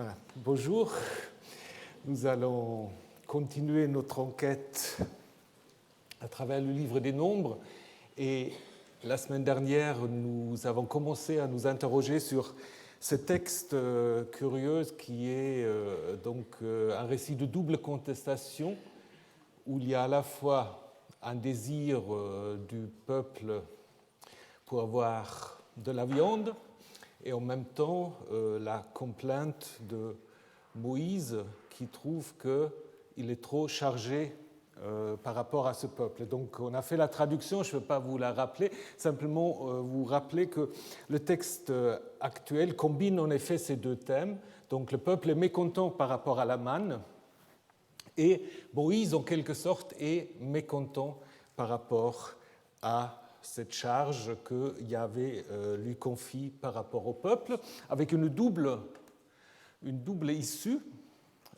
Voilà. Bonjour, nous allons continuer notre enquête à travers le livre des Nombres et la semaine dernière nous avons commencé à nous interroger sur ce texte curieux qui est un récit de double contestation où il y a à la fois un désir du peuple pour avoir de la viande et en même temps la complainte de Moïse qui trouve qu'il est trop chargé par rapport à ce peuple. Donc on a fait la traduction, je ne vais pas vous la rappeler, simplement vous rappeler que le texte actuel combine en effet ces deux thèmes. Donc le peuple est mécontent par rapport à la manne et Moïse en quelque sorte est mécontent par rapport à cette charge que Yahvé lui confie par rapport au peuple, avec une double issue.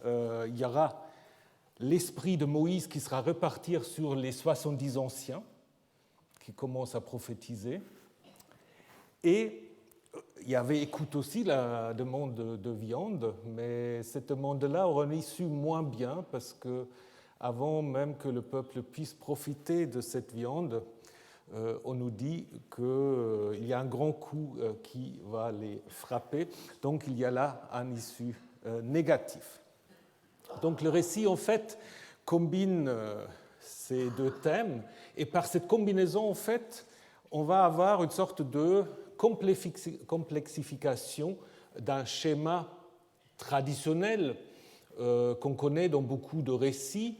Il y aura l'esprit de Moïse qui sera reparti sur les 70 anciens, qui commencent à prophétiser. Et Yahvé écoute aussi la demande de viande, mais cette demande-là aura une issue moins bien, parce que avant même que le peuple puisse profiter de cette viande, on nous dit qu'il y a un grand coup qui va les frapper. Donc il y a là un issue négatif. Donc le récit, en fait, combine ces deux thèmes. Et par cette combinaison, en fait, on va avoir une sorte de complexification d'un schéma traditionnel qu'on connaît dans beaucoup de récits,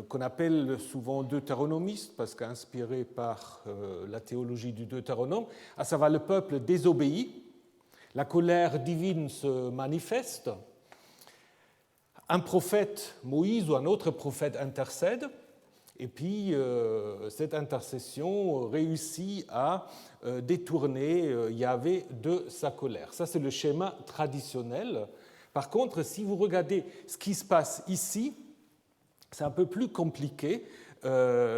qu'on appelle souvent deutéronomistes, parce qu'inspiré par la théologie du Deutéronome, à savoir le peuple désobéit, la colère divine se manifeste, un prophète, Moïse, ou un autre prophète intercède, et puis cette intercession réussit à détourner Yahvé de sa colère. Ça, c'est le schéma traditionnel. Par contre, si vous regardez ce qui se passe ici, c'est un peu plus compliqué,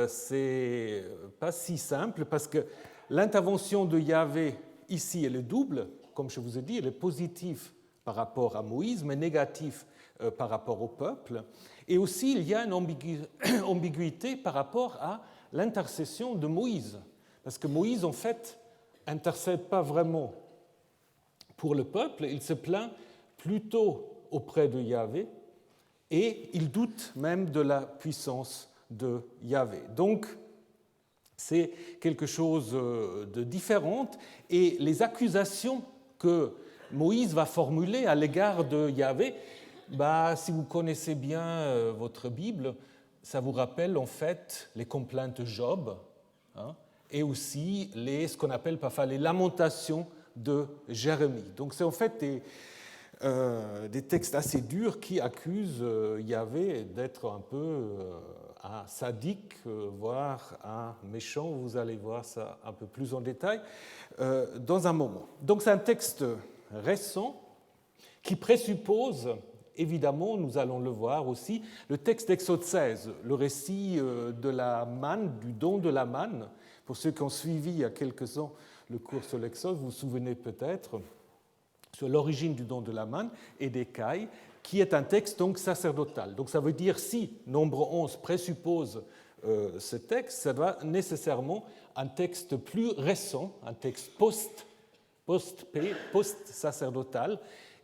c'est pas si simple, parce que l'intervention de Yahvé ici, elle est double, comme je vous ai dit, elle est positive par rapport à Moïse, mais négative par rapport au peuple. Et aussi, il y a une ambiguïté par rapport à l'intercession de Moïse, parce que Moïse, en fait, intercède pas vraiment pour le peuple, il se plaint plutôt auprès de Yahvé, et il doute même de la puissance de Yahvé. Donc, c'est quelque chose de différent, et les accusations que Moïse va formuler à l'égard de Yahvé, si vous connaissez bien votre Bible, ça vous rappelle en fait les complaintes de Job, et aussi ce qu'on appelle parfois les lamentations de Jérémie. Donc c'est en fait des textes assez durs qui accusent Yahvé d'être un peu un sadique, voire un méchant. Vous allez voir ça un peu plus en détail dans un moment. Donc c'est un texte récent qui présuppose, évidemment, nous allons le voir aussi, le texte d'Exode 16, le récit de la manne, du don de la manne. Pour ceux qui ont suivi il y a quelques ans le cours sur l'Exode, vous vous souvenez peut-être sur l'origine du don de la manne et des cailles, qui est un texte donc sacerdotal. Donc ça veut dire, si Nombre 11 présuppose ce texte, ça doit nécessairement un texte plus récent, un texte post-sacerdotal,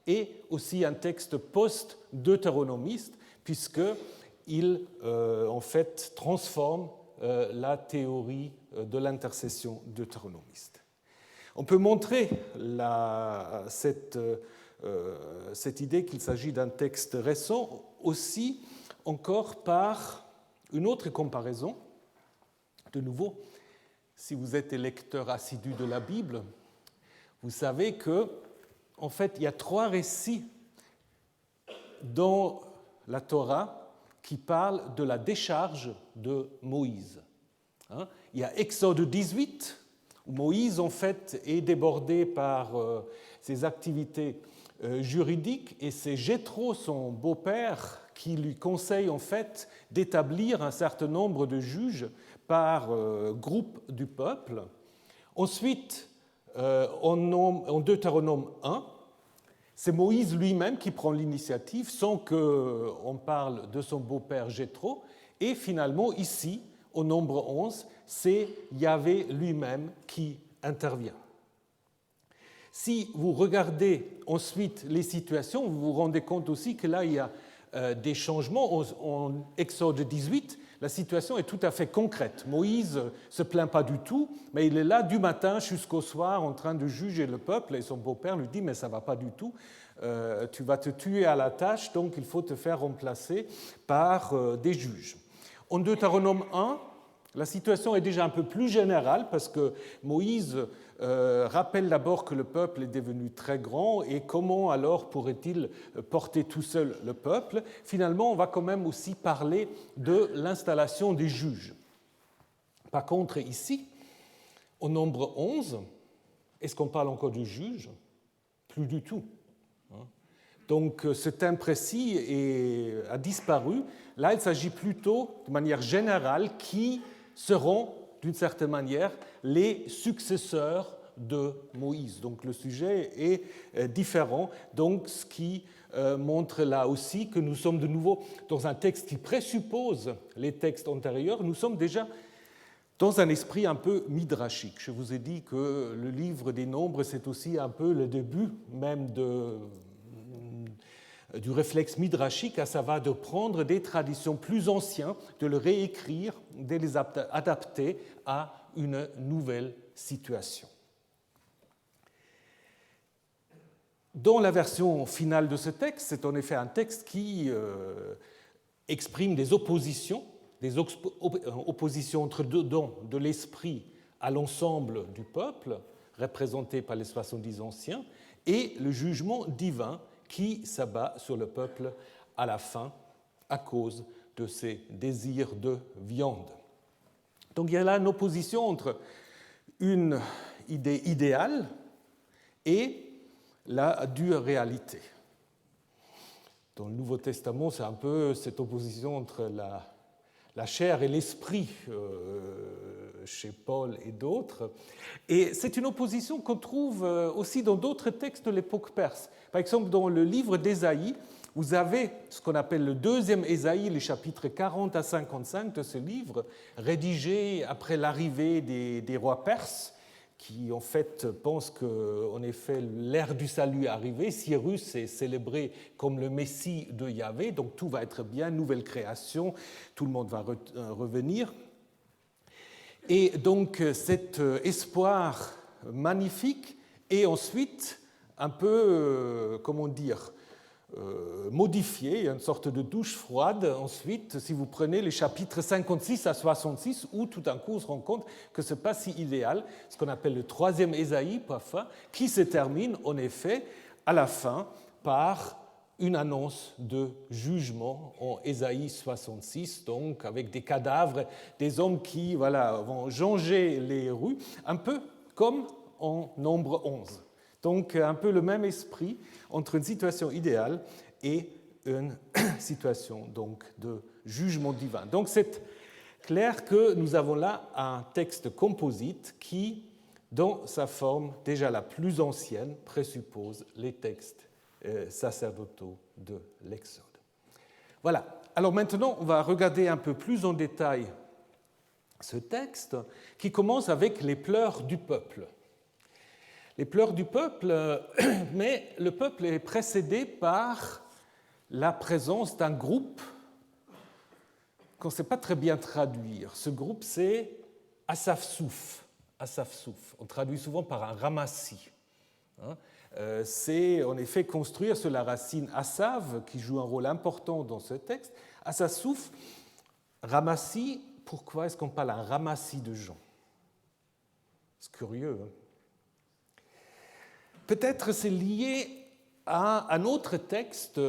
et aussi un texte post-deutéronomiste, puisqu'il en fait transforme la théorie de l'intercession deutéronomiste. On peut montrer cette idée qu'il s'agit d'un texte récent aussi encore par une autre comparaison. De nouveau, si vous êtes lecteur assidu de la Bible, vous savez que en fait, il y a 3 récits dans la Torah qui parlent de la décharge de Moïse. Il y a Exode 18, où Moïse, en fait, est débordé par ses activités juridiques, et c'est Jéthro, son beau-père, qui lui conseille, en fait, d'établir un certain nombre de juges par groupe du peuple. Ensuite, en Deutéronome 1, C'est Moïse lui-même qui prend l'initiative sans qu'on parle de son beau-père Jéthro. Et finalement, ici, au nombre 11, c'est Yahvé lui-même qui intervient. Si vous regardez ensuite les situations, vous vous rendez compte aussi que là, il y a des changements. En Exode 18, la situation est tout à fait concrète. Moïse ne se plaint pas du tout, mais il est là du matin jusqu'au soir en train de juger le peuple, et son beau-père lui dit « mais ça ne va pas du tout, tu vas te tuer à la tâche, donc il faut te faire remplacer par des juges ». En Deutéronome 1, la situation est déjà un peu plus générale parce que Moïse rappelle d'abord que le peuple est devenu très grand et comment alors pourrait-il porter tout seul le peuple. Finalement, on va quand même aussi parler de l'installation des juges. Par contre, ici, au nombre 11, est-ce qu'on parle encore du juge ? Plus du tout. Donc ce thème précis a disparu. Là, il s'agit plutôt, de manière générale, qui seront, d'une certaine manière, les successeurs de Moïse. Donc le sujet est différent, donc ce qui montre là aussi que nous sommes de nouveau dans un texte qui présuppose les textes antérieurs. Nous sommes déjà dans un esprit un peu midrashique. Je vous ai dit que le livre des Nombres, c'est aussi un peu le début même du réflexe midrashique, à savoir de prendre des traditions plus anciennes, de les réécrire, de les adapter à une nouvelle situation. Dans la version finale de ce texte, c'est en effet un texte qui exprime des oppositions entre deux dons de l'esprit à l'ensemble du peuple, représenté par les 70 anciens, et le jugement divin qui s'abat sur le peuple à la fin à cause de ses désirs de viande. Donc il y a là une opposition entre une idée idéale et la dure réalité. Dans le Nouveau Testament, c'est un peu cette opposition entre la chair et l'esprit chez Paul et d'autres. Et c'est une opposition qu'on trouve aussi dans d'autres textes de l'époque perse. Par exemple, dans le livre d'Ésaïe, vous avez ce qu'on appelle le deuxième Ésaïe, les chapitres 40 à 55 de ce livre, rédigé après l'arrivée des rois perses, qui en fait pensent qu'en effet l'ère du salut est arrivée. Cyrus est célébré comme le Messie de Yahvé, donc tout va être bien, nouvelle création, tout le monde va revenir. Et donc cet espoir magnifique est ensuite un peu, comment dire, modifié, il y a une sorte de douche froide ensuite, si vous prenez les chapitres 56 à 66, où tout d'un coup on se rend compte que ce n'est pas si idéal, ce qu'on appelle le troisième Ésaïe parfois, qui se termine en effet à la fin par une annonce de jugement en Ésaïe 66, donc avec des cadavres, des hommes qui vont jonger les rues, un peu comme en Nombre 11. Donc un peu le même esprit entre une situation idéale et une situation donc, de jugement divin. Donc c'est clair que nous avons là un texte composite qui, dans sa forme déjà la plus ancienne, présuppose les textes sacerdotaux de l'Exode. Voilà. Alors maintenant, on va regarder un peu plus en détail ce texte qui commence avec les pleurs du peuple. Les pleurs du peuple, mais le peuple est précédé par la présence d'un groupe qu'on ne sait pas très bien traduire. Ce groupe, c'est Asaf-Souf. Asaf-Souf. On traduit souvent par un ramassis. C'est en effet construire sur la racine Asav, qui joue un rôle important dans ce texte. Asaf-Souf, ramassis, pourquoi est-ce qu'on parle d'un ramassis de gens ? C'est curieux, hein ? Peut-être c'est lié à un autre texte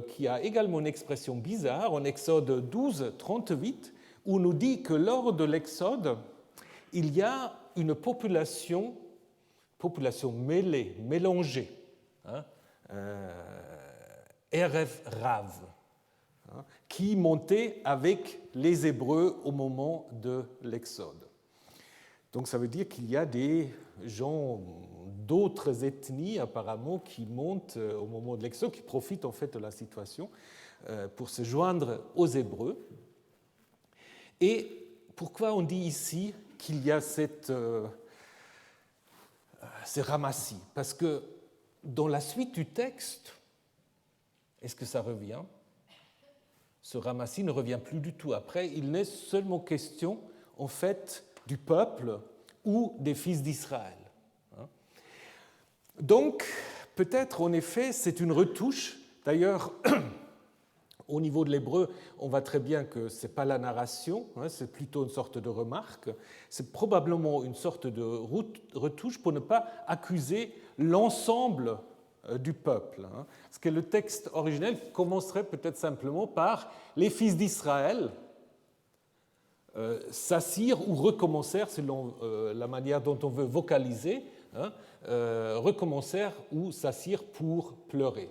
qui a également une expression bizarre, en Exode 12, 38, où on nous dit que lors de l'Exode, il y a une population mêlée, mélangée, Erev Rav, qui montait avec les Hébreux au moment de l'Exode. Donc ça veut dire qu'il y a des gens d'autres ethnies apparemment qui montent au moment de l'Exode, qui profitent en fait de la situation pour se joindre aux Hébreux. Et pourquoi on dit ici qu'il y a ces ramassis? Parce que dans la suite du texte, est-ce que ça revient? Ce ramassis ne revient plus du tout. Après, il n'est seulement question, en fait, du peuple ou des fils d'Israël. Donc, peut-être, en effet, c'est une retouche. D'ailleurs, au niveau de l'hébreu, on voit très bien que ce n'est pas la narration, c'est plutôt une sorte de remarque. C'est probablement une sorte de retouche pour ne pas accuser l'ensemble du peuple. Parce que le texte originel commencerait peut-être simplement par « les fils d'Israël s'assirent ou recommencèrent, selon la manière dont on veut vocaliser, recommencèrent ou s'assirent pour pleurer ».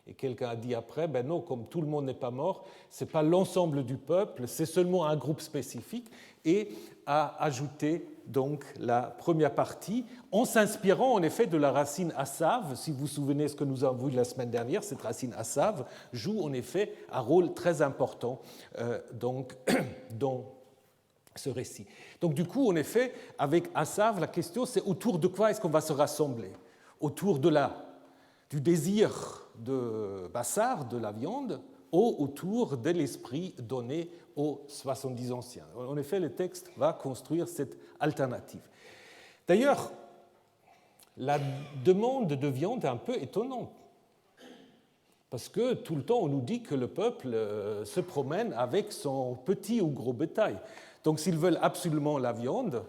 Et quelqu'un a dit après, ben non, comme tout le monde n'est pas mort, ce n'est pas l'ensemble du peuple, c'est seulement un groupe spécifique, et a ajouté donc la première partie, en s'inspirant en effet de la racine Asav. Si vous vous souvenez ce que nous avons vu la semaine dernière, cette racine Asav joue en effet un rôle très important donc, dans ce récit. Donc du coup, en effet, avec Asav, la question c'est autour de quoi est-ce qu'on va se rassembler? Autour du désir de Bassar, de la viande, ou autour de l'esprit donné aux 70 anciens. En effet, le texte va construire cette alternative. D'ailleurs, la demande de viande est un peu étonnante, parce que tout le temps, on nous dit que le peuple se promène avec son petit ou gros bétail. Donc, s'ils veulent absolument la viande,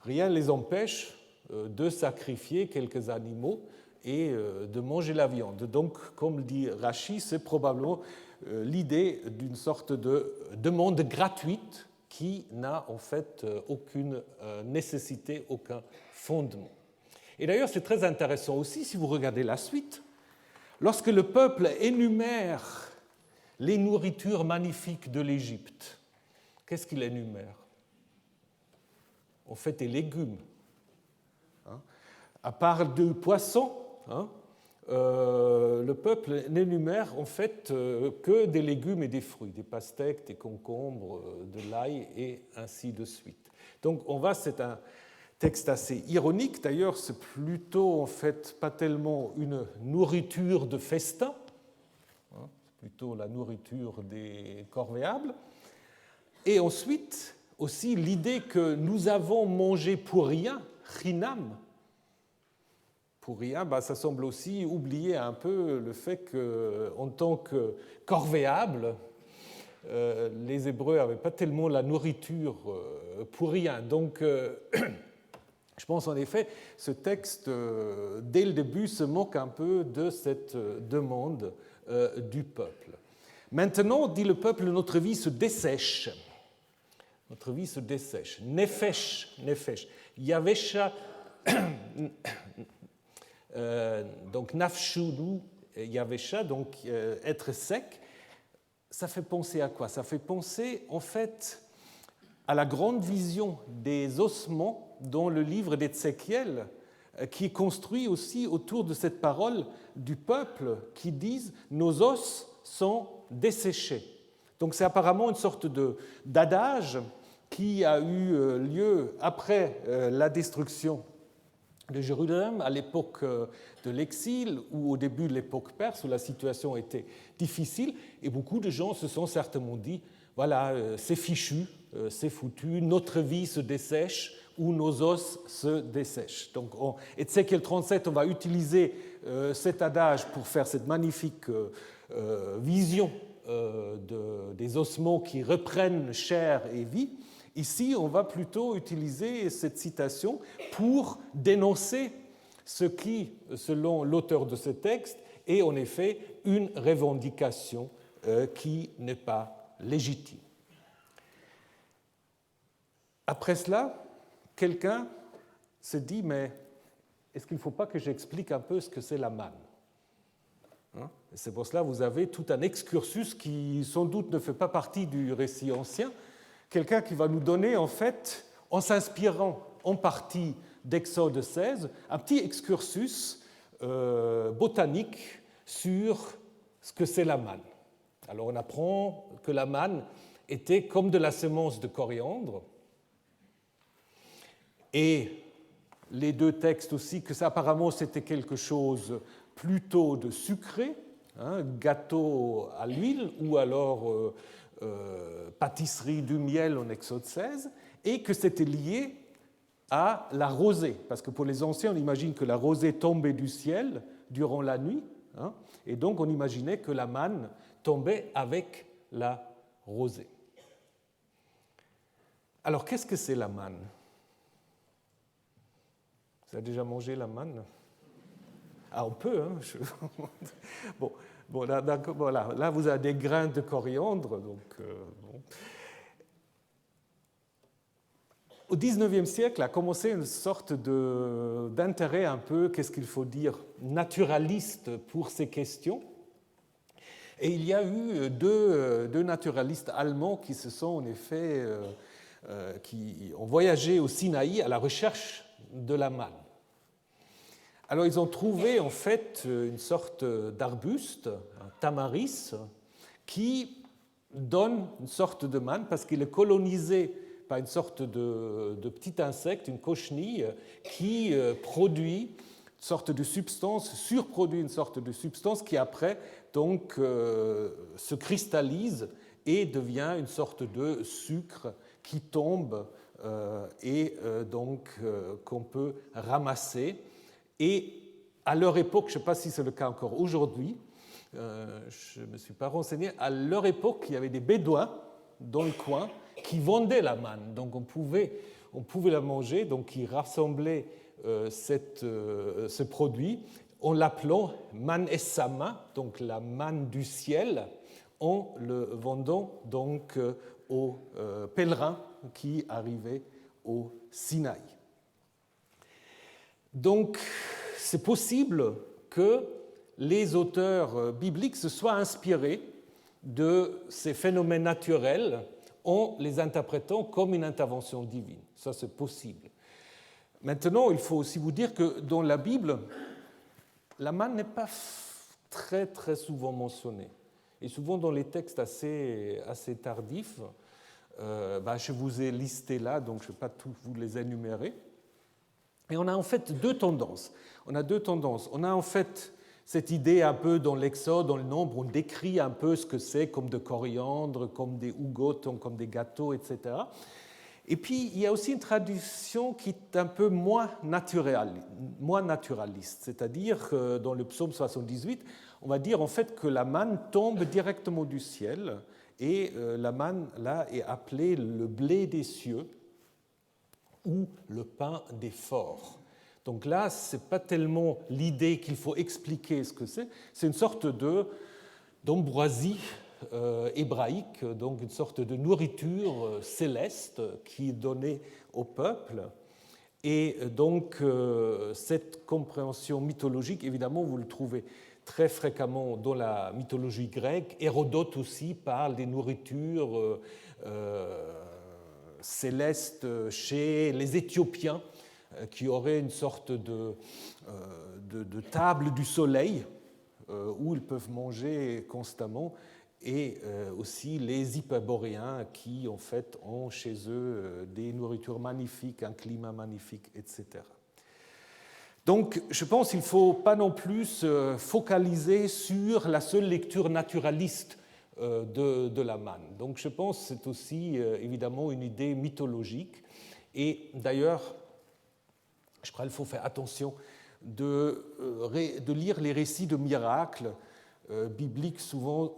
rien ne les empêche de sacrifier quelques animaux et de manger la viande. Donc, comme dit Rashi, c'est probablement l'idée d'une sorte de demande gratuite qui n'a en fait aucune nécessité, aucun fondement. Et d'ailleurs, c'est très intéressant aussi, si vous regardez la suite, lorsque le peuple énumère les nourritures magnifiques de l'Égypte, qu'est-ce qu'il énumère? En fait, des légumes. À part du poisson, le peuple n'énumère en fait que des légumes et des fruits, des pastèques, des concombres, de l'ail et ainsi de suite. Donc c'est un texte assez ironique. D'ailleurs, c'est plutôt en fait pas tellement une nourriture de festin, c'est plutôt la nourriture des corvéables. Et ensuite aussi l'idée que nous avons mangé pour rien, chinam. Pour rien, ça semble aussi oublier un peu le fait qu'en tant que corvéables, les Hébreux n'avaient pas tellement la nourriture pour rien. Donc, je pense en effet, ce texte, dès le début, se moque un peu de cette demande du peuple. Maintenant, dit le peuple, notre vie se dessèche. Notre vie se dessèche. Nefesh, nefesh. Yavesha... donc nafshulu yavesha, donc être sec, ça fait penser à quoi? Ça fait penser en fait à la grande vision des ossements dans le livre d'Ézéchiel, qui est construit aussi autour de cette parole du peuple qui disent « nos os sont desséchés ». Donc c'est apparemment une sorte d'adage qui a eu lieu après la destruction de Jérusalem, à l'époque de l'exil ou au début de l'époque perse, où la situation était difficile, et beaucoup de gens se sont certainement dit, voilà, c'est fichu, c'est foutu, notre vie se dessèche ou nos os se dessèchent. Donc, en Ézéchiel 37, on va utiliser cet adage pour faire cette magnifique vision des ossements qui reprennent chair et vie. Ici, on va plutôt utiliser cette citation pour dénoncer ce qui, selon l'auteur de ce texte, est en effet une revendication qui n'est pas légitime. Après cela, quelqu'un se dit, mais est-ce qu'il ne faut pas que j'explique un peu ce que c'est la manne? C'est pour cela que vous avez tout un excursus qui, sans doute, ne fait pas partie du récit ancien. Quelqu'un qui va nous donner, en fait, en s'inspirant en partie d'Exode 16, un petit excursus botanique sur ce que c'est la manne. Alors on apprend que la manne était comme de la semence de coriandre, et les deux textes aussi, que ça, apparemment c'était quelque chose plutôt de sucré, gâteau à l'huile ou alors pâtisserie du miel en Exode 16, et que c'était lié à la rosée, parce que pour les anciens, on imagine que la rosée tombait du ciel durant la nuit, et donc on imaginait que la manne tombait avec la rosée. Alors, qu'est-ce que c'est la manne? Vous avez déjà mangé la manne? Ah, on peut, hein. Bon, là, voilà. Là, vous avez des grains de coriandre. Donc, bon. Au XIXe siècle a commencé une sorte d'intérêt un peu, qu'est-ce qu'il faut dire, naturaliste pour ces questions. Et il y a eu deux naturalistes allemands qui se sont en effet, qui ont voyagé au Sinaï à la recherche de la manne. Alors ils ont trouvé en fait une sorte d'arbuste, un tamaris, qui donne une sorte de manne parce qu'il est colonisé par une sorte de petit insecte, une cochenille, qui produit une sorte de substance, surproduit une sorte de substance qui après donc se cristallise et devient une sorte de sucre qui tombe et donc qu'on peut ramasser. Et à leur époque, je ne sais pas si c'est le cas encore aujourd'hui, je ne me suis pas renseigné, à leur époque, il y avait des bédouins dans le coin qui vendaient la manne. Donc on pouvait la manger, donc ils rassemblaient ce produit en l'appelant man es-sama, donc la manne du ciel, en le vendant donc aux pèlerins qui arrivaient au Sinaï. Donc, c'est possible que les auteurs bibliques se soient inspirés de ces phénomènes naturels en les interprétant comme une intervention divine. Ça, c'est possible. Maintenant, il faut aussi vous dire que dans la Bible, la manne n'est pas très, très souvent mentionnée. Et souvent dans les textes assez tardifs, je vous ai listé là, donc je ne vais pas tous vous les énumérer. Et on a en fait deux tendances. On a en fait cette idée un peu dans l'Exode, dans le Nombre, on décrit un peu ce que c'est comme de coriandre, comme des ougots, comme des gâteaux, etc. Et puis il y a aussi une tradition qui est un peu moins naturaliste. C'est-à-dire que dans le psaume 78, on va dire en fait que la manne tombe directement du ciel et la manne là est appelée le blé des cieux ou le pain des forts. Donc là, ce n'est pas tellement l'idée qu'il faut expliquer ce que c'est une sorte d'ambroisie hébraïque, donc une sorte de nourriture céleste qui est donnée au peuple. Et donc cette compréhension mythologique, évidemment, vous le trouvez très fréquemment dans la mythologie grecque. Hérodote aussi parle des nourritures céleste chez les Éthiopiens qui auraient une sorte de table du soleil où ils peuvent manger constamment, et aussi les Hyperboréens qui en fait ont chez eux des nourritures magnifiques, un climat magnifique, etc. Donc je pense qu'il ne faut pas non plus se focaliser sur la seule lecture naturaliste de la manne. Donc je pense que c'est aussi évidemment une idée mythologique. Et d'ailleurs, je crois qu'il faut faire attention de lire les récits de miracles bibliques. Souvent,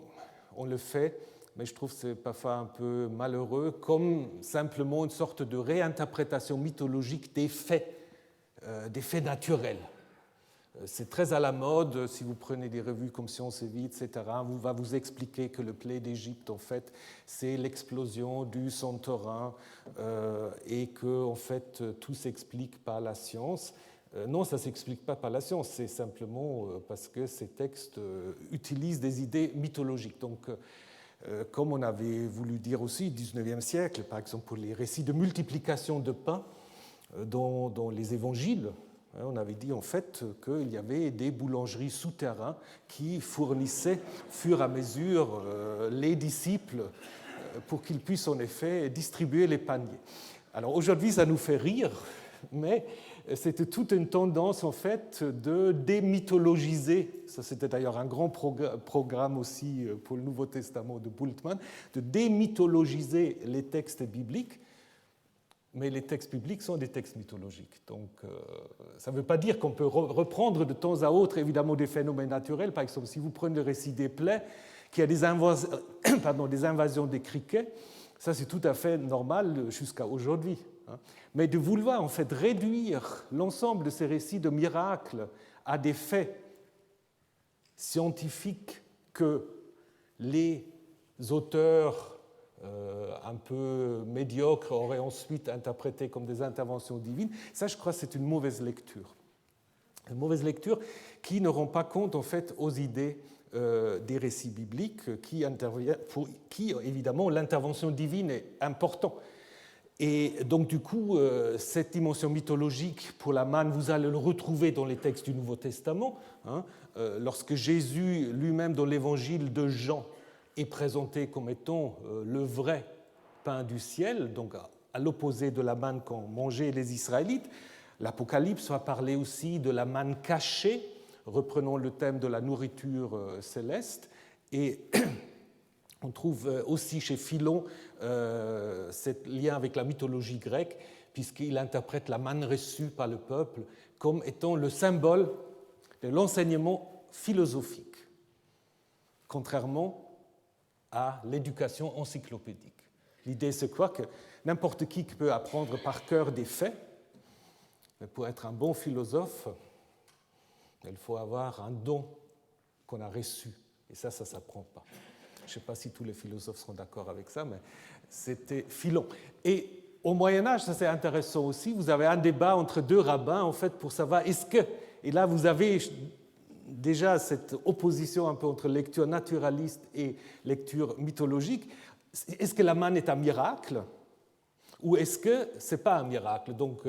on le fait, mais je trouve que c'est parfois un peu malheureux, comme simplement une sorte de réinterprétation mythologique des faits naturels. C'est très à la mode, si vous prenez des revues comme Science et Vie, etc., on va vous expliquer que le plaie d'Égypte, en fait, c'est l'explosion du Santorin et que, en fait, tout s'explique par la science. Non, ça ne s'explique pas par la science, c'est simplement parce que ces textes utilisent des idées mythologiques. Donc, comme on avait voulu dire aussi au XIXe siècle, par exemple pour les récits de multiplication de pain, dans les évangiles. On avait dit en fait qu'il y avait des boulangeries souterraines qui fournissaient, au fur et à mesure, les disciples pour qu'ils puissent en effet distribuer les paniers. Alors aujourd'hui, ça nous fait rire, mais c'était toute une tendance en fait de démythologiser, ça c'était d'ailleurs un grand programme aussi pour le Nouveau Testament de Bultmann, de démythologiser les textes bibliques. Mais les textes bibliques sont des textes mythologiques. Donc, ça ne veut pas dire qu'on peut reprendre de temps à autre, évidemment, des phénomènes naturels. Par exemple, si vous prenez le récit des plaies, qu'il y a des invasions des criquets, ça c'est tout à fait normal jusqu'à aujourd'hui. Mais de vouloir en fait réduire l'ensemble de ces récits de miracles à des faits scientifiques que les auteurs un peu médiocres auraient ensuite interprété comme des interventions divines, ça je crois c'est une mauvaise lecture. Une mauvaise lecture qui ne rend pas compte en fait aux idées des récits bibliques pour qui évidemment l'intervention divine est importante. Et donc du coup cette dimension mythologique pour la manne, vous allez le retrouver dans les textes du Nouveau Testament, lorsque Jésus lui-même dans l'évangile de Jean est présenté comme étant le vrai pain du ciel, donc à l'opposé de la manne qu'ont mangé les Israélites. L'Apocalypse va parler aussi de la manne cachée, reprenant le thème de la nourriture céleste. Et on trouve aussi chez Philon ce lien avec la mythologie grecque, puisqu'il interprète la manne reçue par le peuple comme étant le symbole de l'enseignement philosophique, contrairement à l'éducation encyclopédique. L'idée, c'est quoi? Que n'importe qui peut apprendre par cœur des faits, mais pour être un bon philosophe, il faut avoir un don qu'on a reçu. Et ça ne s'apprend pas. Je ne sais pas si tous les philosophes seront d'accord avec ça, mais c'était Philon. Et au Moyen-Âge, ça c'est intéressant aussi, vous avez un débat entre deux rabbins, en fait, pour savoir est-ce que... Et là, vous avez déjà cette opposition un peu entre lecture naturaliste et lecture mythologique. Est-ce que la manne est un miracle ou est-ce que ce n'est pas un miracle? Donc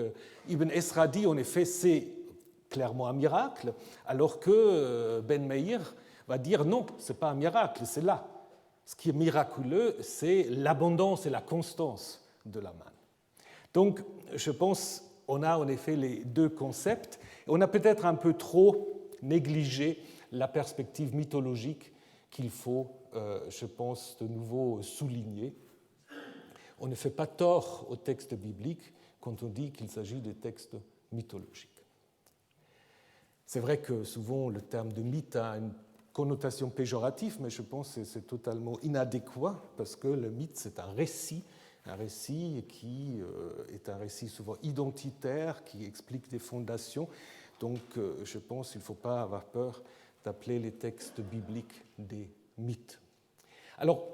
Ibn Esra dit en effet c'est clairement un miracle, alors que Ben Meir va dire non, ce n'est pas un miracle, c'est là. Ce qui est miraculeux, c'est l'abondance et la constance de la manne. Donc je pense qu'on a en effet les deux concepts. On a peut-être un peu trop négliger la perspective mythologique qu'il faut, je pense, de nouveau souligner. On ne fait pas tort aux textes bibliques quand on dit qu'il s'agit de textes mythologiques. C'est vrai que souvent le terme de mythe a une connotation péjorative, mais je pense que c'est totalement inadéquat parce que le mythe, c'est un récit qui est un récit souvent identitaire, qui explique des fondations. Donc, je pense qu'il ne faut pas avoir peur d'appeler les textes bibliques des mythes. Alors,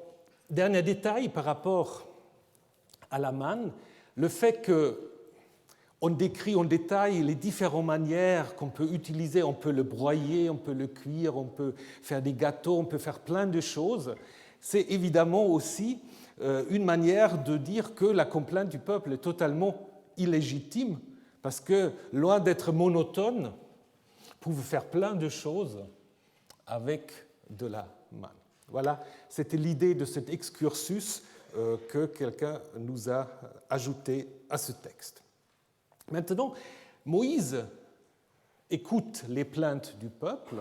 dernier détail par rapport à la manne, le fait qu'on décrit en détail les différentes manières qu'on peut utiliser, on peut le broyer, on peut le cuire, on peut faire des gâteaux, on peut faire plein de choses, c'est évidemment aussi une manière de dire que la complainte du peuple est totalement illégitime, parce que, loin d'être monotone, vous pouvez faire plein de choses avec de la manne. Voilà, c'était l'idée de cet excursus que quelqu'un nous a ajouté à ce texte. Maintenant, Moïse écoute les plaintes du peuple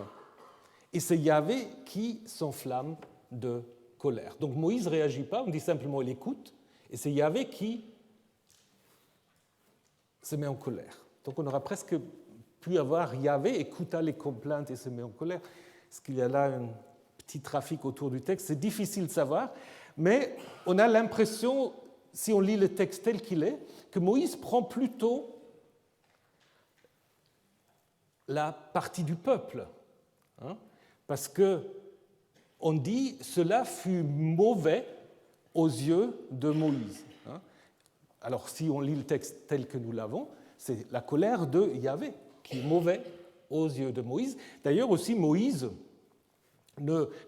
et c'est Yahvé qui s'enflamme de colère. Donc Moïse ne réagit pas, on dit simplement il écoute et c'est Yahvé qui se met en colère. Donc on aura presque pu avoir Yahvé écouta les complaintes et se met en colère. Est-ce qu'il y a là un petit trafic autour du texte? C'est difficile de savoir, mais on a l'impression, si on lit le texte tel qu'il est, que Moïse prend plutôt la partie du peuple. Parce qu'on dit « cela fut mauvais aux yeux de Moïse ». Alors, si on lit le texte tel que nous l'avons, c'est la colère de Yahvé qui est mauvais aux yeux de Moïse. D'ailleurs, aussi, Moïse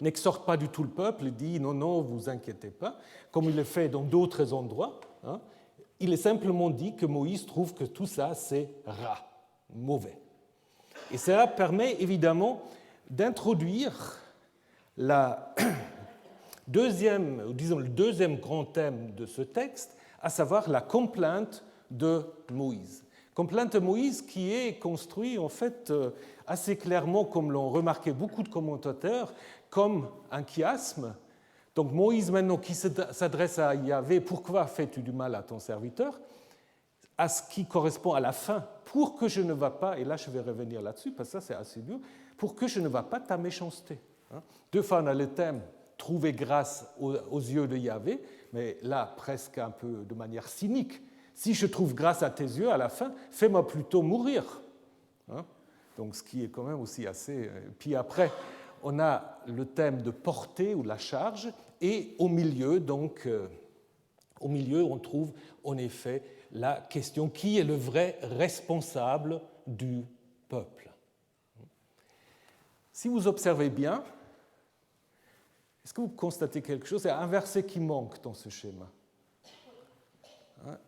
n'exhorte pas du tout le peuple, il dit « non, non, vous inquiétez pas », comme il le fait dans d'autres endroits. Il est simplement dit que Moïse trouve que tout ça, c'est ra, mauvais. Et cela permet évidemment d'introduire la le deuxième grand thème de ce texte, à savoir la complainte de Moïse. Complainte de Moïse qui est construite en fait assez clairement, comme l'ont remarqué beaucoup de commentateurs, comme un chiasme. Donc Moïse maintenant qui s'adresse à Yahvé, pourquoi fais-tu du mal à ton serviteur, à ce qui correspond à la fin, pour que je ne va pas, et là je vais revenir là-dessus parce que ça c'est assez dur, pour que je ne va pas ta méchanceté. Deux fois on a le thème trouver grâce aux yeux de Yahvé, mais là presque un peu de manière cynique. Si je trouve grâce à tes yeux à la fin, fais-moi plutôt mourir. Donc ce qui est quand même aussi assez... Puis après, on a le thème de portée ou la charge, et au milieu, on trouve en effet la question qui est le vrai responsable du peuple. Si vous observez bien, est-ce que vous constatez quelque chose? Il y a un verset qui manque dans ce schéma.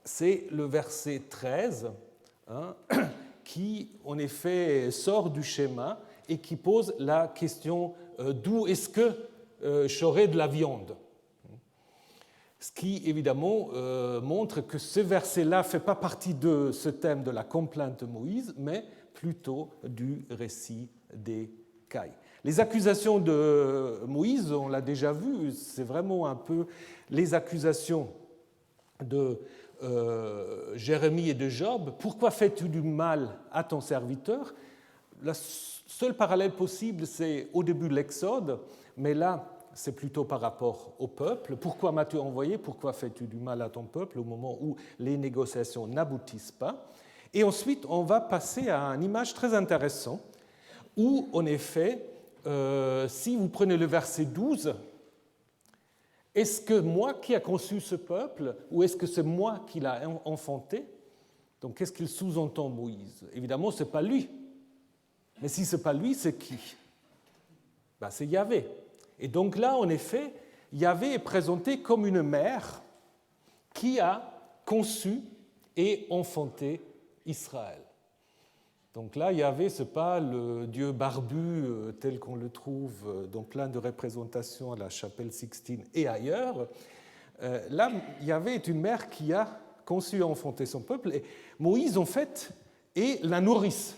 C'est le verset 13, qui en effet sort du schéma et qui pose la question d'où est-ce que j'aurai de la viande. Ce qui évidemment montre que ce verset-là ne fait pas partie de ce thème de la complainte de Moïse, mais plutôt du récit des cailles. Les accusations de Moïse, on l'a déjà vu, c'est vraiment un peu les accusations de Jérémie et de Job. Pourquoi fais-tu du mal à ton serviteur? Le seul parallèle possible, c'est au début de l'Exode, mais là, c'est plutôt par rapport au peuple. Pourquoi m'as-tu envoyé? Pourquoi fais-tu du mal à ton peuple au moment où les négociations n'aboutissent pas? Et ensuite, on va passer à une image très intéressante où, en effet, si vous prenez le verset 12, est-ce que moi qui ai conçu ce peuple ou est-ce que c'est moi qui l'ai enfanté? Donc, qu'est-ce qu'il sous-entend, Moïse? Évidemment, ce n'est pas lui. Mais si ce n'est pas lui, c'est qui? C'est Yahvé. Et donc là, en effet, Yahvé est présenté comme une mère qui a conçu et enfanté Israël. Donc là, Yahvé, ce n'est pas le Dieu barbu tel qu'on le trouve dans plein de représentations à la chapelle Sixtine et ailleurs. Là, Yahvé est une mère qui a conçu et enfanté son peuple. Et Moïse, en fait, est la nourrice.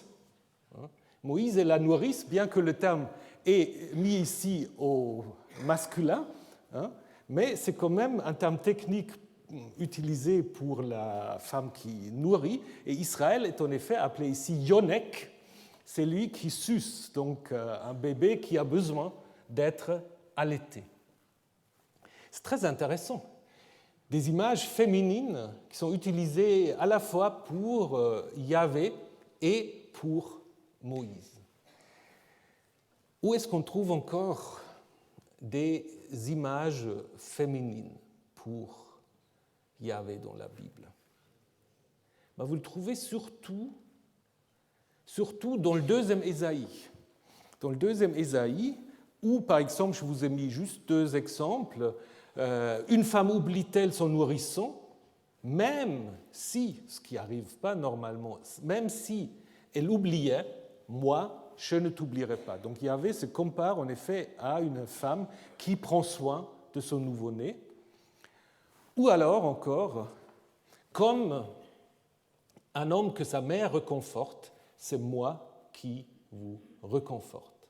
Moïse est la nourrice, bien que le terme est mis ici au masculin, mais c'est quand même un terme technique utilisé pour la femme qui nourrit, et Israël est en effet appelé ici Yonek, c'est lui qui suce, donc un bébé qui a besoin d'être allaité. C'est très intéressant. Des images féminines qui sont utilisées à la fois pour Yahvé et pour Moïse. Où est-ce qu'on trouve encore des images féminines pour Yahvé dans la Bible? Vous le trouvez surtout dans le deuxième Ésaïe. Dans le deuxième Ésaïe, où, par exemple, je vous ai mis juste deux exemples, une femme oublie-t-elle son nourrisson, même si, ce qui n'arrive pas normalement, même si elle oubliait, moi, je ne t'oublierai pas. Donc Yahvé se compare en effet à une femme qui prend soin de son nouveau-né. Ou alors encore, comme un homme que sa mère reconforte, c'est moi qui vous reconforte.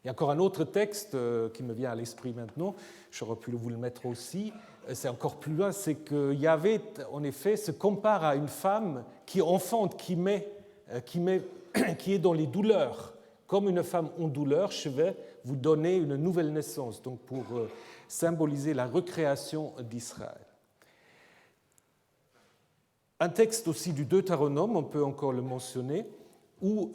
Il y a encore un autre texte qui me vient à l'esprit maintenant, j'aurais pu vous le mettre aussi, c'est encore plus loin, c'est que Yahvé, en effet, se compare à une femme qui enfante, qui est dans les douleurs. Comme une femme en douleur, je vais vous donner une nouvelle naissance, donc pour symboliser la recréation d'Israël. Un texte aussi du Deutéronome, on peut encore le mentionner, où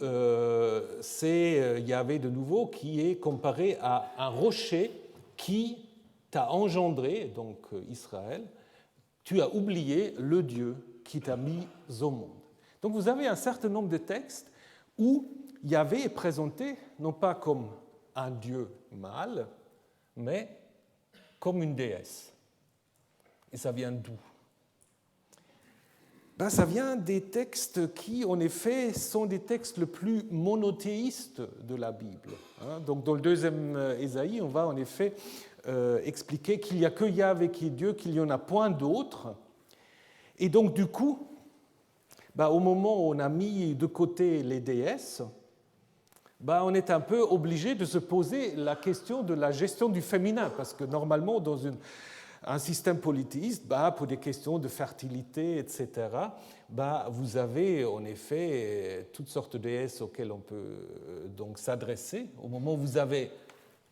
c'est Yahvé de nouveau qui est comparé à un rocher qui t'a engendré, donc Israël, tu as oublié le Dieu qui t'a mis au monde. Donc vous avez un certain nombre de textes où Yahvé est présenté non pas comme un Dieu mâle, mais comme une déesse. Et ça vient d'où? Ben, ça vient des textes qui, en effet, sont des textes les plus monothéistes de la Bible. Donc, dans le deuxième Ésaïe, on va en effet expliquer qu'il n'y a que Yahvé qui est Dieu, qu'il n'y en a point d'autre. Et donc, du coup, ben, au moment où on a mis de côté les déesses, ben, on est un peu obligé de se poser la question de la gestion du féminin, parce que normalement, dans un système polythéiste, pour des questions de fertilité, etc., vous avez en effet toutes sortes de déesses auxquelles on peut donc s'adresser. Au moment où vous avez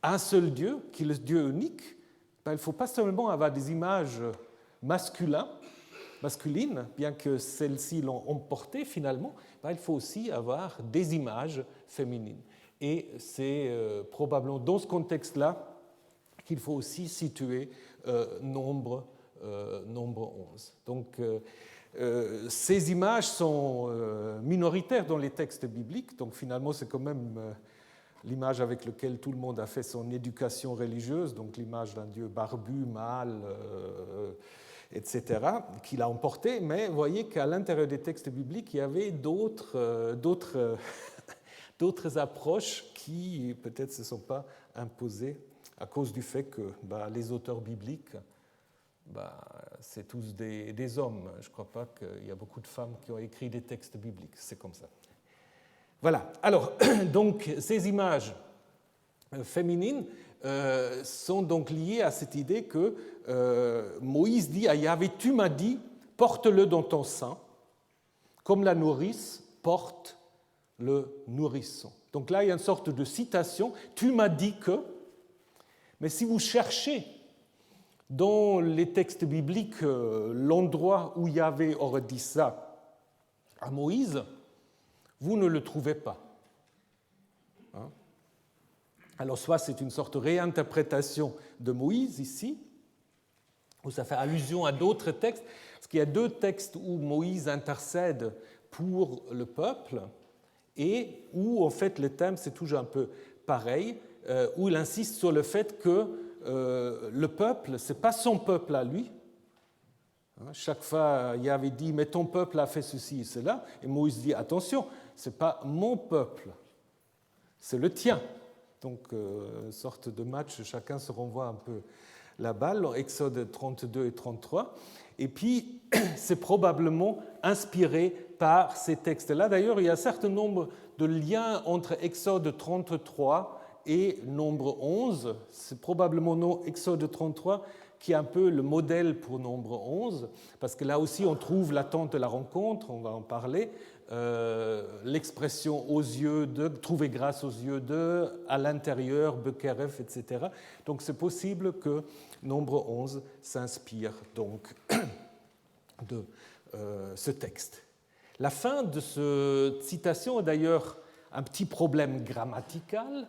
un seul Dieu, qui est le Dieu unique, il ne faut pas seulement avoir des images masculines, bien que celles-ci l'ont emporté finalement, il faut aussi avoir des images féminines. Et c'est probablement dans ce contexte-là qu'il faut aussi situer nombre 11. Donc, ces images sont minoritaires dans les textes bibliques, donc finalement c'est quand même l'image avec laquelle tout le monde a fait son éducation religieuse, donc l'image d'un Dieu barbu, mâle, etc., qu'il a emporté, mais vous voyez qu'à l'intérieur des textes bibliques, il y avait d'autres approches qui peut-être ne se sont pas imposées à cause du fait que les auteurs bibliques, c'est tous des hommes. Je ne crois pas qu'il y a beaucoup de femmes qui ont écrit des textes bibliques. C'est comme ça. Voilà. Alors, donc, ces images féminines sont donc liées à cette idée que Moïse dit à Yahvé, « Tu m'as dit, porte-le dans ton sein, comme la nourrice porte le nourrisson. » Donc là, il y a une sorte de citation, « Tu m'as dit que », mais si vous cherchez dans les textes bibliques l'endroit où Yahvé aurait dit ça à Moïse, vous ne le trouvez pas. Alors soit c'est une sorte de réinterprétation de Moïse ici, où ça fait allusion à d'autres textes, parce qu'il y a deux textes où Moïse intercède pour le peuple, et où en fait le thème c'est toujours un peu pareil, où il insiste sur le fait que le peuple, ce n'est pas son peuple à lui. Chaque fois, il avait dit « mais ton peuple a fait ceci et cela », et Moïse dit « attention, ce n'est pas mon peuple, c'est le tien ». Donc, une sorte de match, chacun se renvoie un peu la balle, Exode 32 et 33. Et puis, c'est probablement inspiré par ces textes-là. D'ailleurs, il y a un certain nombre de liens entre Exode 33 et Nombre 11. C'est probablement non Exode 33 qui est un peu le modèle pour Nombre 11, parce que là aussi, on trouve l'attente de la rencontre, on va en parler, l'expression aux yeux de, trouver grâce aux yeux de, à l'intérieur, Bekeref, etc. Donc c'est possible que Nombre 11 s'inspire donc de ce texte. La fin de cette citation a d'ailleurs un petit problème grammatical,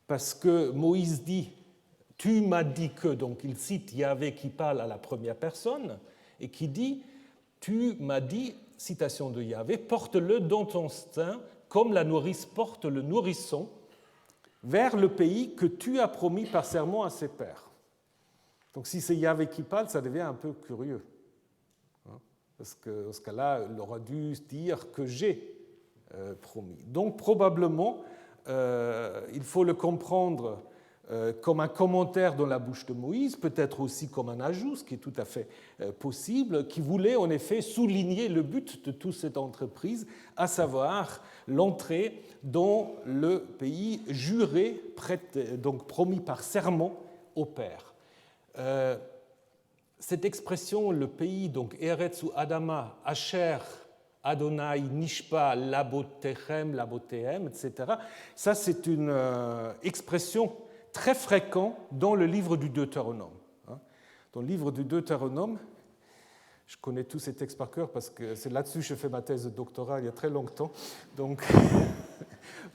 parce que Moïse dit « tu m'as dit que », donc il cite Yahvé qui parle à la première personne, et qui dit « tu m'as dit », citation de Yahvé, « porte-le dans ton sein, comme la nourrice porte le nourrisson, vers le pays que tu as promis par serment à ses pères. » Donc si c'est Yahvé qui parle, ça devient un peu curieux. Parce que dans ce cas-là, il aurait dû dire que j'ai promis. Donc probablement, il faut le comprendre comme un commentaire dans la bouche de Moïse, peut-être aussi comme un ajout, ce qui est tout à fait possible, qui voulait en effet souligner le but de toute cette entreprise, à savoir l'entrée dans le pays juré, donc promis par serment au Père. Cette expression, le pays, donc Eretz ou Adama, Asher, Adonai, Nishpa, Labotechem, etc., ça c'est une expression très fréquente dans le livre du Deutéronome. Dans le livre du Deutéronome, je connais tous ces textes par cœur parce que c'est là-dessus que j'ai fait ma thèse de doctorat il y a très longtemps. Donc,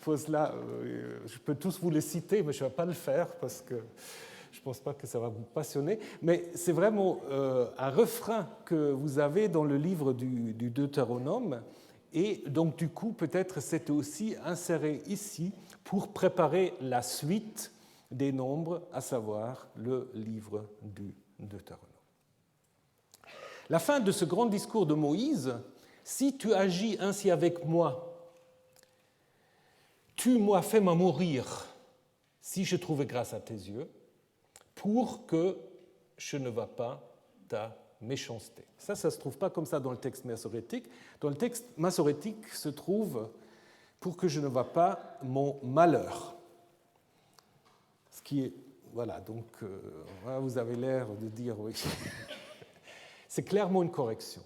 pour cela, je peux tous vous les citer, mais je ne vais pas le faire parce que je ne pense pas que ça va vous passionner. Mais c'est vraiment un refrain que vous avez dans le livre du Deutéronome. Et donc, du coup, peut-être c'était aussi inséré ici pour préparer la suite des nombres, à savoir le livre du Deutéronome. La fin de ce grand discours de Moïse, si tu agis ainsi avec moi, tue-moi, fais-moi mourir, si je trouve grâce à tes yeux, pour que je ne vois pas ta méchanceté. Ça ne se trouve pas comme ça dans le texte massorétique. Dans le texte massorétique se trouve pour que je ne vois pas mon malheur. Ce qui est, voilà, donc vous avez l'air de dire oui. C'est clairement une correction.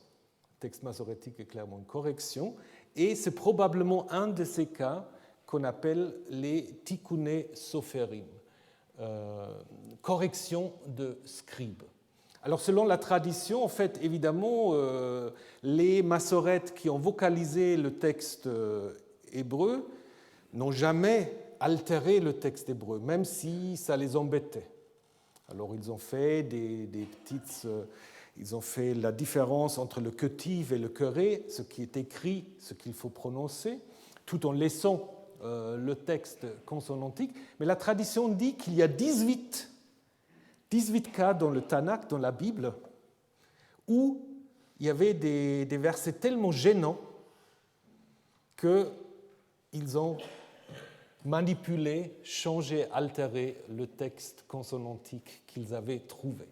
Le texte massorétique est clairement une correction, et c'est probablement un de ces cas qu'on appelle les tikkuné sophérim, correction de scribe. Alors, selon la tradition, en fait, évidemment, les massorètes qui ont vocalisé le texte hébreu n'ont jamais altéré le texte hébreu, même si ça les embêtait. Alors, ils ont fait des petites... Ils ont fait la différence entre le ketiv et le keré, ce qui est écrit, ce qu'il faut prononcer, tout en laissant le texte consonantique. Mais la tradition dit qu'il y a 18 cas dans le Tanakh, dans la Bible, où il y avait des versets tellement gênants qu'ils ont manipulé, changé, altéré le texte consonantique qu'ils avaient trouvé.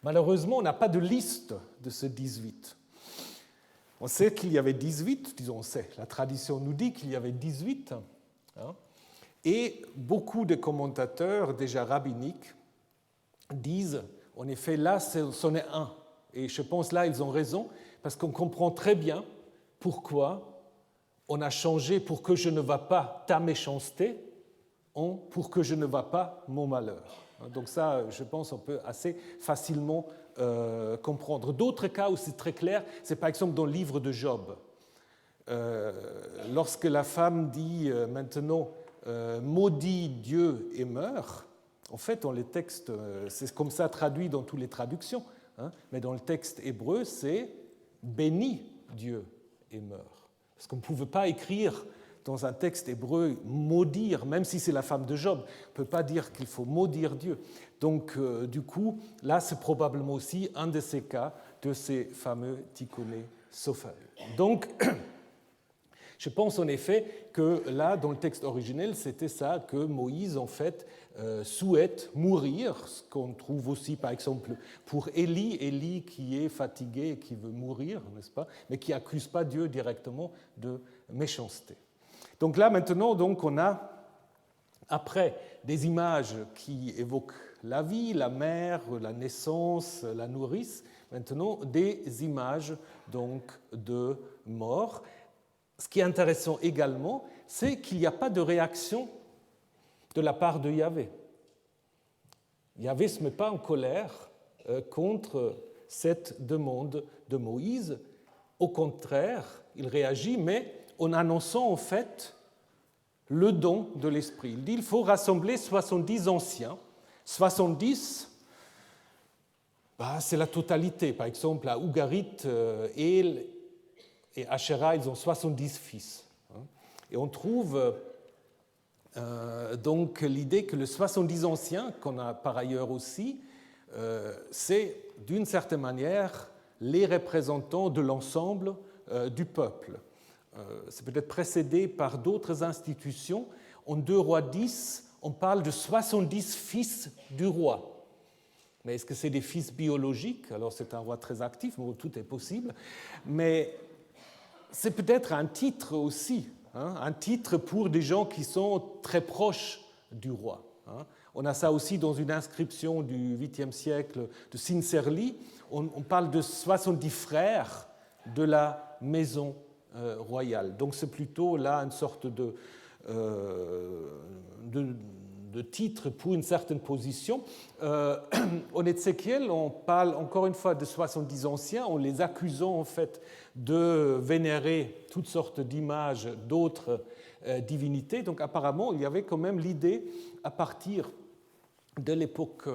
Malheureusement, on n'a pas de liste de ces 18. On sait qu'il y avait 18, disons on sait, la tradition nous dit qu'il y avait 18, et beaucoup de commentateurs, déjà rabbiniques, disent, en effet, là, c'en est un. Et je pense là, ils ont raison, parce qu'on comprend très bien pourquoi on a changé pour que je ne vois pas ta méchanceté en pour que je ne vois pas mon malheur. Donc ça, je pense, on peut assez facilement comprendre. D'autres cas où c'est très clair, c'est par exemple dans le livre de Job. Lorsque la femme dit maintenant maudit Dieu et meurt, en fait, dans les textes, c'est comme ça traduit dans toutes les traductions, mais dans le texte hébreu, c'est béni Dieu et meurt. Parce qu'on ne pouvait pas écrire dans un texte hébreu maudire, même si c'est la femme de Job, on ne peut pas dire qu'il faut maudire Dieu. Donc, du coup, là, c'est probablement aussi un de ces cas de ces fameux tikkuné sophérim. Donc, je pense en effet que là, dans le texte originel, c'était ça que Moïse, en fait, souhaite mourir, ce qu'on trouve aussi, par exemple, pour Élie qui est fatigué et qui veut mourir, n'est-ce pas, mais qui n'accuse pas Dieu directement de méchanceté. Donc là, maintenant, on a, après des images qui évoquent la vie, la mère, la naissance, la nourrice, maintenant des images donc, de mort. Ce qui est intéressant également, c'est qu'il n'y a pas de réaction de la part de Yahvé. Yahvé ne se met pas en colère contre cette demande de Moïse. Au contraire, il réagit, mais en annonçant en fait le don de l'Esprit. Il dit qu'il faut rassembler 70 anciens. 70, c'est la totalité. Par exemple, à Ougarit et Asherah, ils ont 70 fils. Et on trouve donc l'idée que les 70 anciens, qu'on a par ailleurs aussi, c'est d'une certaine manière les représentants de l'ensemble du peuple. C'est peut-être précédé par d'autres institutions. En 2 Rois 10, on parle de 70 fils du roi. Mais est-ce que c'est des fils biologiques? Alors c'est un roi très actif, mais tout est possible. Mais c'est peut-être un titre aussi, un titre pour des gens qui sont très proches du roi. On a ça aussi dans une inscription du 8e siècle de Sincerli. On parle de 70 frères de la maison royale. Donc c'est plutôt là une sorte de titre pour une certaine position. En Ézéchiel, on parle encore une fois de 70 anciens, en les accusant en fait de vénérer toutes sortes d'images d'autres divinités. Donc apparemment, il y avait quand même l'idée, à partir de l'époque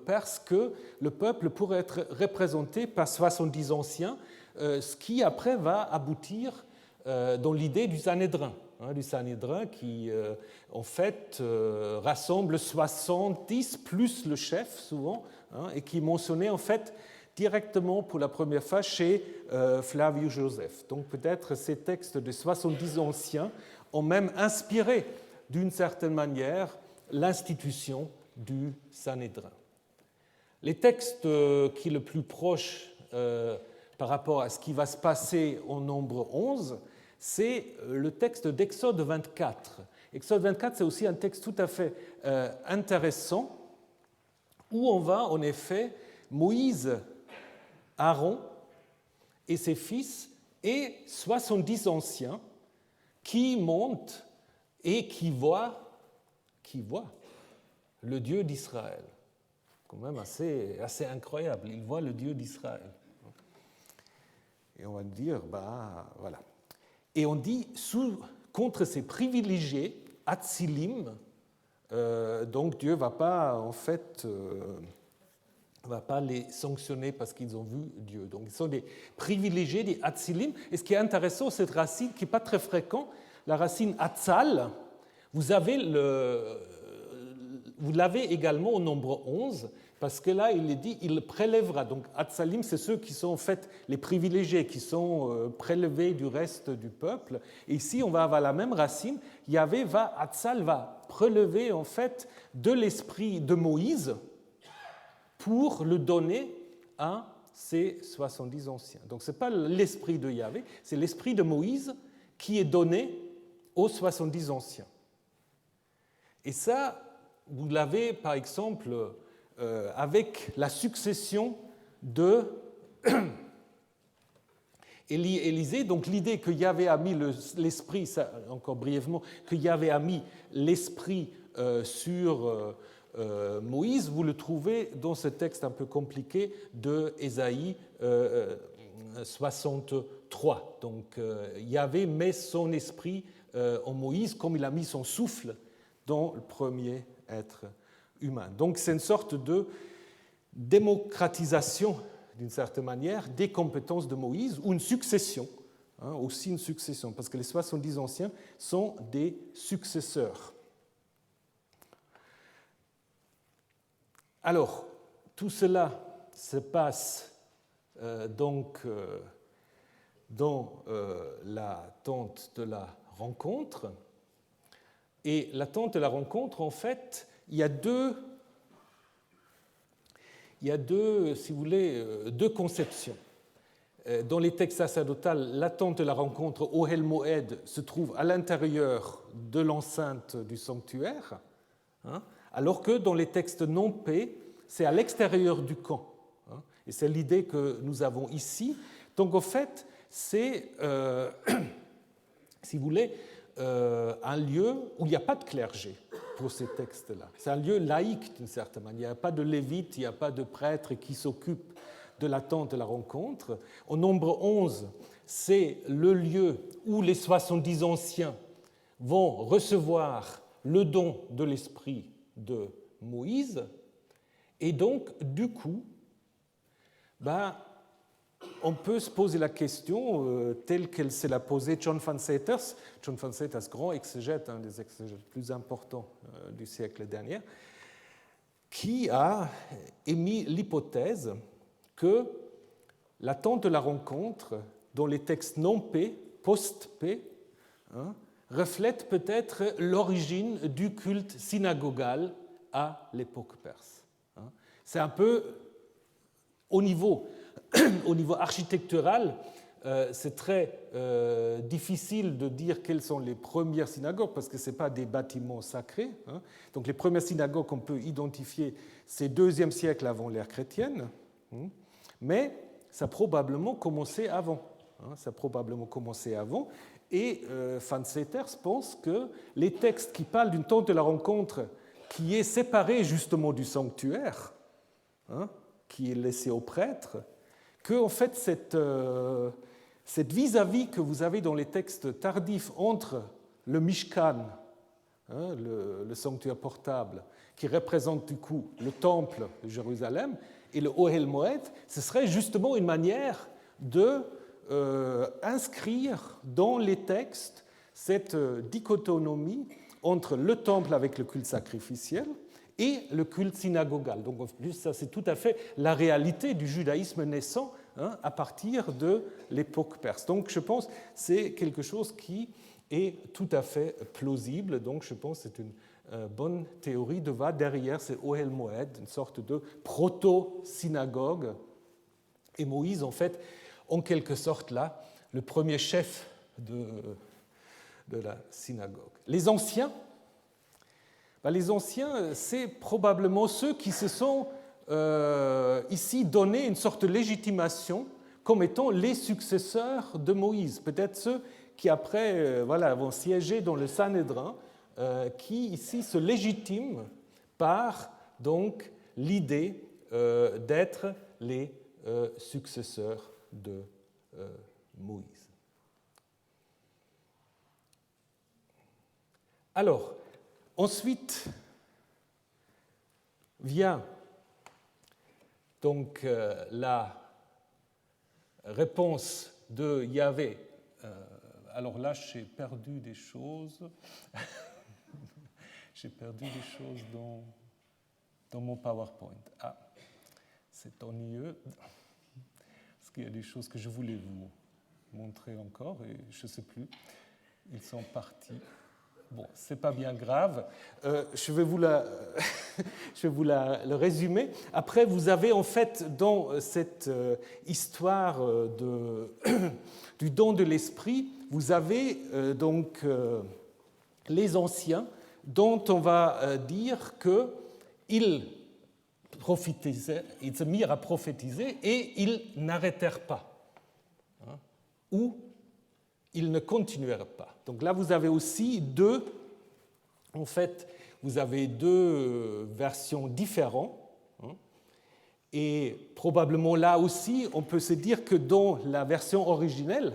perse, que le peuple pourrait être représenté par 70 anciens, ce qui après va aboutir dans l'idée du Sanhédrin. Du Sanhédrin qui, en fait, rassemble 70 plus le chef, souvent, et qui mentionnait, en fait, directement pour la première fois chez Flavius Joseph. Donc peut-être ces textes des 70 anciens ont même inspiré d'une certaine manière l'institution du Sanhédrin. Les textes qui sont le plus proches par rapport à ce qui va se passer au nombre 11, c'est le texte d'Exode 24. Exode 24, c'est aussi un texte tout à fait intéressant, où on voit en effet Moïse, Aaron et ses fils et 70 anciens qui montent et qui voient le Dieu d'Israël. Quand même assez incroyable, ils voient le Dieu d'Israël. Et on va dire, voilà. Et on dit, contre ces privilégiés, Hatzilim, donc Dieu ne va pas, en fait, va pas les sanctionner parce qu'ils ont vu Dieu. Donc ils sont des privilégiés, des Hatzilim. Et ce qui est intéressant, cette racine qui n'est pas très fréquente, la racine Hatzal, vous l'avez également au nombre 11, parce que là, il est dit, il prélèvera. Donc, Hatzalim, c'est ceux qui sont en fait les privilégiés, qui sont prélevés du reste du peuple. Et ici, on va avoir la même racine. Hatzal va prélever en fait de l'esprit de Moïse pour le donner à ces 70 anciens. Donc, ce n'est pas l'esprit de Yahvé, c'est l'esprit de Moïse qui est donné aux 70 anciens. Et ça, vous l'avez, par exemple, avec la succession de Élisée. Donc l'idée que Yahvé a mis l'esprit, ça, encore brièvement, que Yahvé a mis l'esprit sur Moïse, vous le trouvez dans ce texte un peu compliqué de Ésaïe 63. Donc Yahvé met son esprit en Moïse comme il a mis son souffle dans le premier être humain. Donc c'est une sorte de démocratisation, d'une certaine manière, des compétences de Moïse, ou une succession, aussi une succession, parce que les 70 anciens sont des successeurs. Alors, tout cela se passe donc dans la tente de la rencontre. Et la tente de la rencontre, en fait, il y a deux, si vous voulez, deux conceptions. Dans les textes sacerdotaux, la tente de la rencontre, Ohel Moed, se trouve à l'intérieur de l'enceinte du sanctuaire, alors que dans les textes non paix, c'est à l'extérieur du camp. Et c'est l'idée que nous avons ici. Donc, en fait, c'est, si vous voulez, un lieu où il n'y a pas de clergé pour ces textes-là. C'est un lieu laïque d'une certaine manière. Il n'y a pas de lévite, il n'y a pas de prêtre qui s'occupe de la tente de la rencontre. Au nombre 11, c'est le lieu où les 70 anciens vont recevoir le don de l'esprit de Moïse. Et donc, du coup, on peut se poser la question telle qu'elle s'est la posée John Van Seters. John Van Seters, grand exégète, un des exégètes plus importants du siècle dernier, qui a émis l'hypothèse que la tente de la rencontre, dans les textes non paix, post-paix, reflète peut-être l'origine du culte synagogal à l'époque perse. C'est un peu au niveau architectural, c'est très difficile de dire quelles sont les premières synagogues parce que ce n'est pas des bâtiments sacrés. Donc les premières synagogues qu'on peut identifier, c'est 2e siècle avant l'ère chrétienne, mais ça a probablement commencé avant. Et Van Seters pense que les textes qui parlent d'une tente de la rencontre qui est séparée justement du sanctuaire, qui est laissée aux prêtres, que en fait cette vis-à-vis que vous avez dans les textes tardifs entre le Mishkan, le sanctuaire portable, qui représente du coup le temple de Jérusalem, et le Ohel Moed, ce serait justement une manière de inscrire dans les textes cette dichotomie entre le temple avec le culte sacrificiel et le culte synagogal. Donc en plus, ça c'est tout à fait la réalité du judaïsme naissant à partir de l'époque perse. Donc je pense que c'est quelque chose qui est tout à fait plausible. Donc je pense que c'est une bonne théorie de voir derrière ces Ohel Moed, une sorte de proto-synagogue. Et Moïse, en fait, en quelque sorte là, le premier chef de la synagogue. Les anciens, c'est probablement ceux qui se sont ici donné une sorte de légitimation comme étant les successeurs de Moïse. Peut-être ceux qui après vont siéger dans le Sanhédrin, qui ici se légitiment par donc l'idée d'être les successeurs de Moïse. Alors, ensuite vient donc la réponse de Yahvé. Alors là, j'ai perdu des choses. J'ai perdu des choses dans mon PowerPoint. Ah, c'est ennuyeux, parce qu'il y a des choses que je voulais vous montrer encore, et je ne sais plus. Ils sont partis. Bon, ce n'est pas bien grave. Je vais vous le résumer. Après, vous avez en fait dans cette histoire du don de l'esprit, vous avez donc les anciens dont on va dire qu'ils se mirent à prophétiser et ils n'arrêtèrent pas. Ou ils ne continuèrent pas. Donc là, vous avez aussi deux versions différentes. Et probablement là aussi, on peut se dire que dans la version originelle,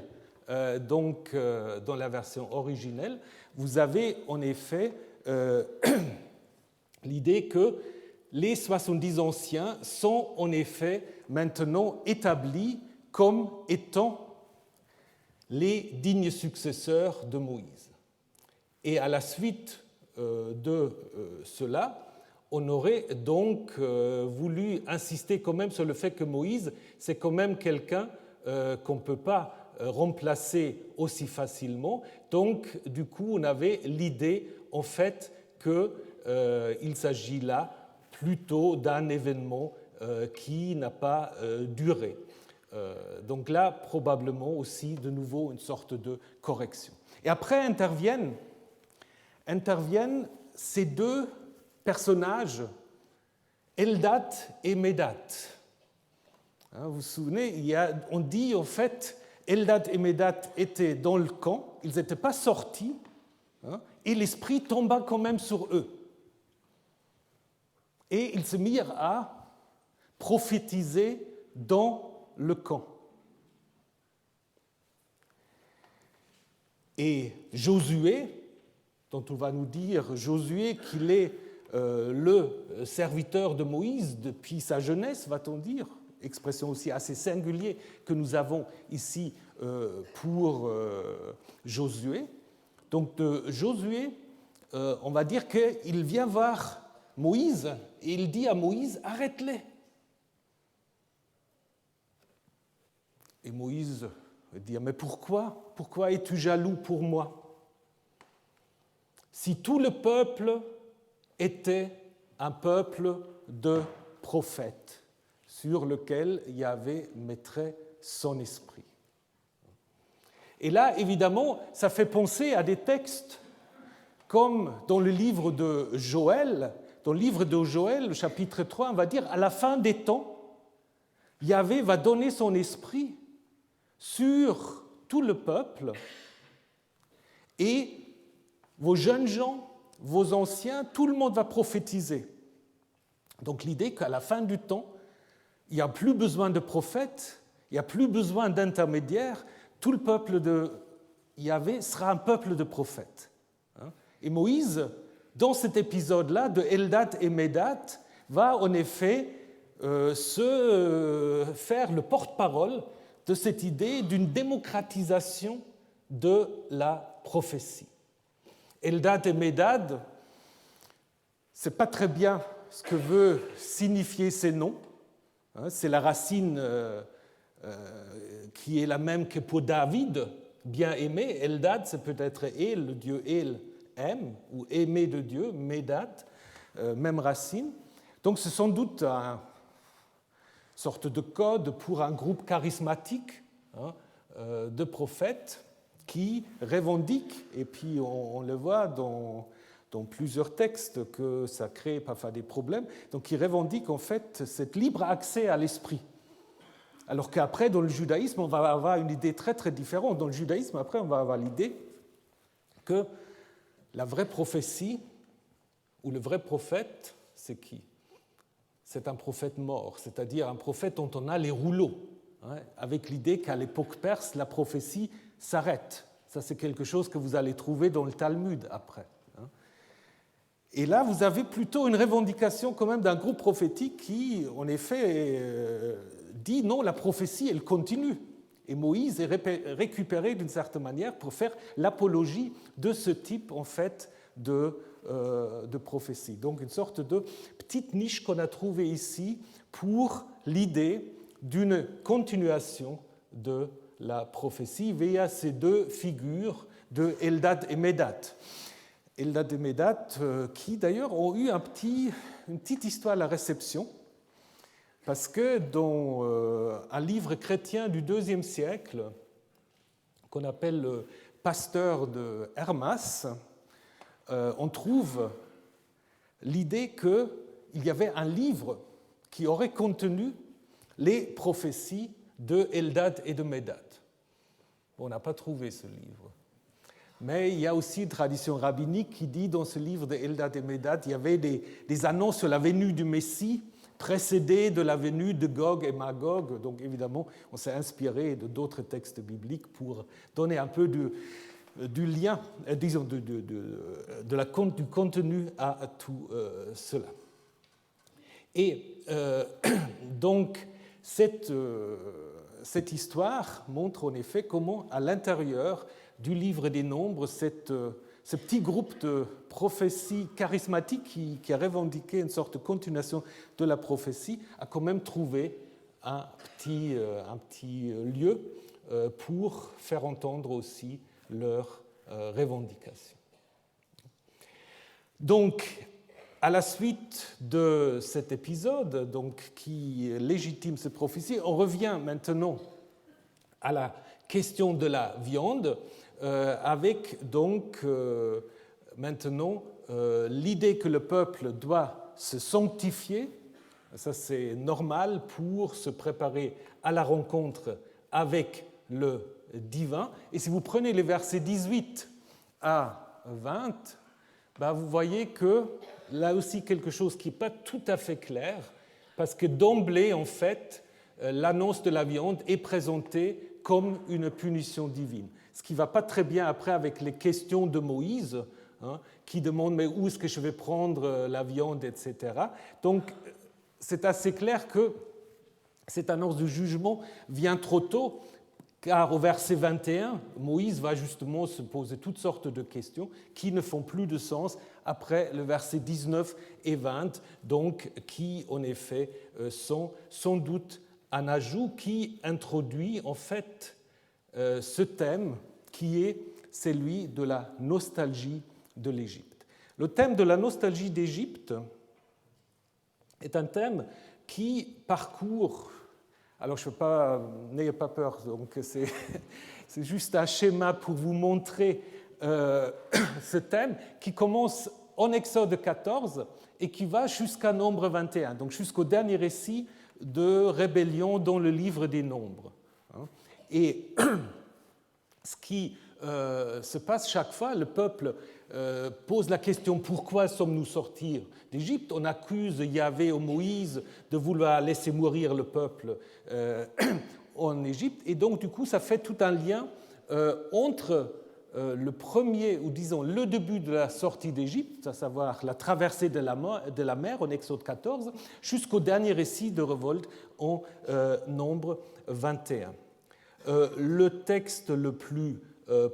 vous avez en effet l'idée que les 70 anciens sont en effet maintenant établis comme étant les dignes successeurs de Moïse. Et à la suite de cela, on aurait donc voulu insister quand même sur le fait que Moïse, c'est quand même quelqu'un qu'on ne peut pas remplacer aussi facilement. Donc, du coup, on avait l'idée, en fait, qu'il s'agit là plutôt d'un événement qui n'a pas duré. Donc là, probablement aussi, de nouveau, une sorte de correction. Et après interviennent ces deux personnages, Eldad et Médad. Vous vous souvenez, on dit en fait, Eldad et Médad étaient dans le camp, ils n'étaient pas sortis, et l'esprit tomba quand même sur eux. Et ils se mirent à prophétiser dans le camp. Et Josué, dont on va nous dire Josué qu'il est le serviteur de Moïse depuis sa jeunesse, va-t-on dire, expression aussi assez singulière que nous avons ici pour Josué. Donc de Josué, on va dire qu'il vient voir Moïse et il dit à Moïse « Arrête-les ». Et Moïse dit « Mais pourquoi ? Pourquoi es-tu jaloux pour moi ? Si tout le peuple était un peuple de prophètes sur lequel Yahvé mettrait son esprit. » Et là, évidemment, ça fait penser à des textes comme dans le livre de Joël. Dans le livre de Joël, le chapitre 3, on va dire « À la fin des temps, Yahvé va donner son esprit sur tout le peuple, et vos jeunes gens, vos anciens, tout le monde va prophétiser. » Donc l'idée qu'à la fin du temps, il n'y a plus besoin de prophètes, il n'y a plus besoin d'intermédiaires, tout le peuple de Yahvé sera un peuple de prophètes. Et Moïse, dans cet épisode-là de Eldad et Médad, va en effet se faire le porte-parole de cette idée d'une démocratisation de la prophétie. Eldad et Médad, sait pas très bien ce que veut signifier ces noms. C'est la racine qui est la même que pour David, bien aimé. Eldad, c'est peut-être El, le dieu El aime, ou aimé de Dieu, Medad, même racine. Donc c'est sans doute une sorte de code pour un groupe charismatique de prophètes qui revendiquent, et puis on le voit dans plusieurs textes que ça crée parfois des problèmes, donc qui revendiquent en fait cet libre accès à l'esprit. Alors qu'après, dans le judaïsme, on va avoir une idée très très différente. Dans le judaïsme, après, on va avoir l'idée que la vraie prophétie, ou le vrai prophète, c'est qui ? C'est un prophète mort, c'est-à-dire un prophète dont on a les rouleaux, avec l'idée qu'à l'époque perse, la prophétie s'arrête. Ça, c'est quelque chose que vous allez trouver dans le Talmud après. Et là, vous avez plutôt une revendication quand même d'un groupe prophétique qui, en effet, dit non, la prophétie, elle continue. Et Moïse est récupéré d'une certaine manière pour faire l'apologie de ce type, en fait, de prophétie. Donc, une sorte de petite niche qu'on a trouvée ici pour l'idée d'une continuation de la prophétie via ces deux figures de Eldad et Medad. Eldad et Medad, qui d'ailleurs ont eu une petite histoire à la réception, parce que dans un livre chrétien du IIe siècle, qu'on appelle le Pasteur de Hermas, on trouve l'idée qu'il y avait un livre qui aurait contenu les prophéties de Eldad et de Medad. On n'a pas trouvé ce livre. Mais il y a aussi une tradition rabbinique qui dit dans ce livre de Eldad et Medad, il y avait des annonces sur la venue du Messie, précédées de la venue de Gog et Magog. Donc évidemment, on s'est inspiré d'autres textes bibliques pour donner un peu du lien, disons, du contenu à tout cela. Et donc, cette histoire montre en effet comment, à l'intérieur du livre des Nombres, ce petit groupe de prophéties charismatiques qui a revendiqué une sorte de continuation de la prophétie a quand même trouvé un petit lieu pour faire entendre aussi leurs revendications. Donc, à la suite de cet épisode qui légitime cette prophétie, on revient maintenant à la question de la viande, avec donc maintenant l'idée que le peuple doit se sanctifier. Ça, c'est normal pour se préparer à la rencontre avec le divin. Et si vous prenez les versets 18 à 20, vous voyez que là aussi quelque chose qui n'est pas tout à fait clair, parce que d'emblée, en fait, l'annonce de la viande est présentée comme une punition divine. Ce qui ne va pas très bien après avec les questions de Moïse, qui demande mais où est-ce que je vais prendre la viande, etc. Donc, c'est assez clair que cette annonce du jugement vient trop tôt, car au verset 21, Moïse va justement se poser toutes sortes de questions qui ne font plus de sens après le verset 19 et 20, donc qui en effet sont sans doute un ajout qui introduit en fait ce thème qui est celui de la nostalgie de l'Égypte. Le thème de la nostalgie d'Égypte est un thème qui parcourt. Alors, n'ayez pas peur, donc c'est juste un schéma pour vous montrer ce thème qui commence en Exode 14 et qui va jusqu'à Nombre 21, donc jusqu'au dernier récit de rébellion dans le livre des Nombres. Et ce qui se passe chaque fois, le peuple pose la question « Pourquoi sommes-nous sortis d'Égypte ?» On accuse Yahvé ou Moïse de vouloir laisser mourir le peuple en Égypte. Et donc, du coup, ça fait tout un lien entre le premier, ou disons le début de la sortie d'Égypte, à savoir la traversée de la mer en Exode 14, jusqu'au dernier récit de révolte en Nombre 21. Le texte le plus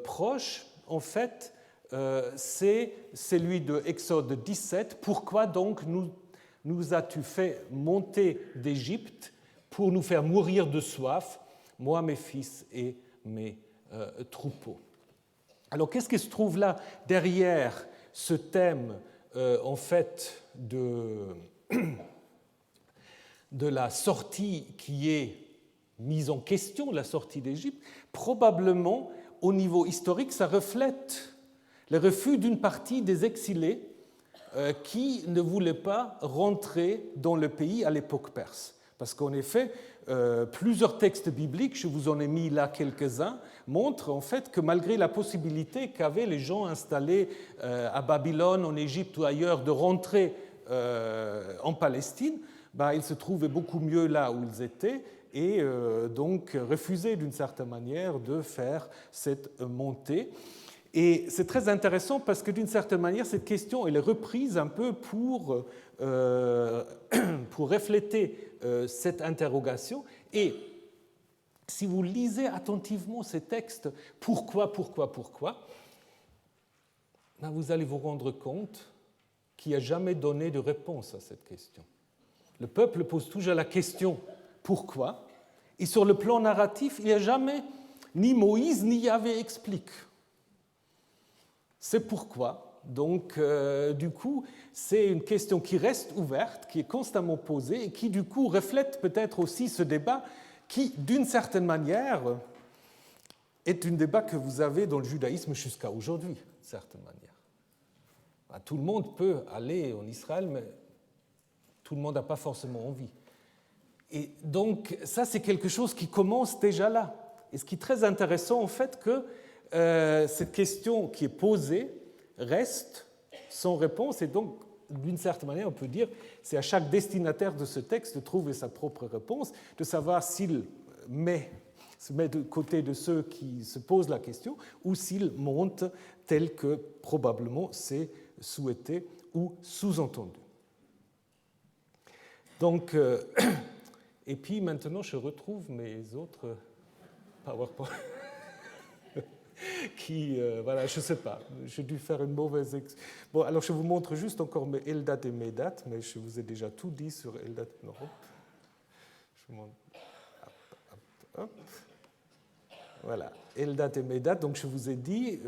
proche, en fait, c'est celui de Exode 17. Pourquoi donc nous as-tu fait monter d'Égypte pour nous faire mourir de soif, moi, mes fils et mes troupeaux? Alors, qu'est-ce qui se trouve là derrière ce thème, en fait, de la sortie qui est mise en question, la sortie d'Égypte? Probablement, au niveau historique, ça reflète le refus d'une partie des exilés qui ne voulaient pas rentrer dans le pays à l'époque perse. Parce qu'en effet, plusieurs textes bibliques, je vous en ai mis là quelques-uns, montrent en fait que malgré la possibilité qu'avaient les gens installés à Babylone, en Égypte ou ailleurs de rentrer en Palestine, ils se trouvaient beaucoup mieux là où ils étaient et donc refusaient d'une certaine manière de faire cette montée. Et c'est très intéressant parce que d'une certaine manière, cette question elle est reprise un peu pour refléter cette interrogation. Et si vous lisez attentivement ces textes, pourquoi, vous allez vous rendre compte qu'il n'y a jamais donné de réponse à cette question. Le peuple pose toujours la question pourquoi, et sur le plan narratif, il n'y a jamais ni Moïse ni Yahvé explique. C'est pourquoi. Donc, du coup, c'est une question qui reste ouverte, qui est constamment posée et qui, du coup, reflète peut-être aussi ce débat qui, d'une certaine manière, est un débat que vous avez dans le judaïsme jusqu'à aujourd'hui, d'une certaine manière. Tout le monde peut aller en Israël, mais tout le monde n'a pas forcément envie. Et donc, ça, c'est quelque chose qui commence déjà là. Et ce qui est très intéressant, en fait, que cette question qui est posée reste sans réponse, et donc, d'une certaine manière, on peut dire, c'est à chaque destinataire de ce texte de trouver sa propre réponse, de savoir s'il se met de côté de ceux qui se posent la question, ou s'il monte tel que probablement c'est souhaité ou sous-entendu. Donc, et puis maintenant, je retrouve mes autres PowerPoint. Voilà, je ne sais pas, j'ai dû faire une mauvaise... Bon, alors je vous montre juste encore mes Eldad et Medad, mais je vous ai déjà tout dit sur Eldad. Non, hop. Je vous montre. Hop. Voilà, Eldad et Medad, donc je vous ai dit,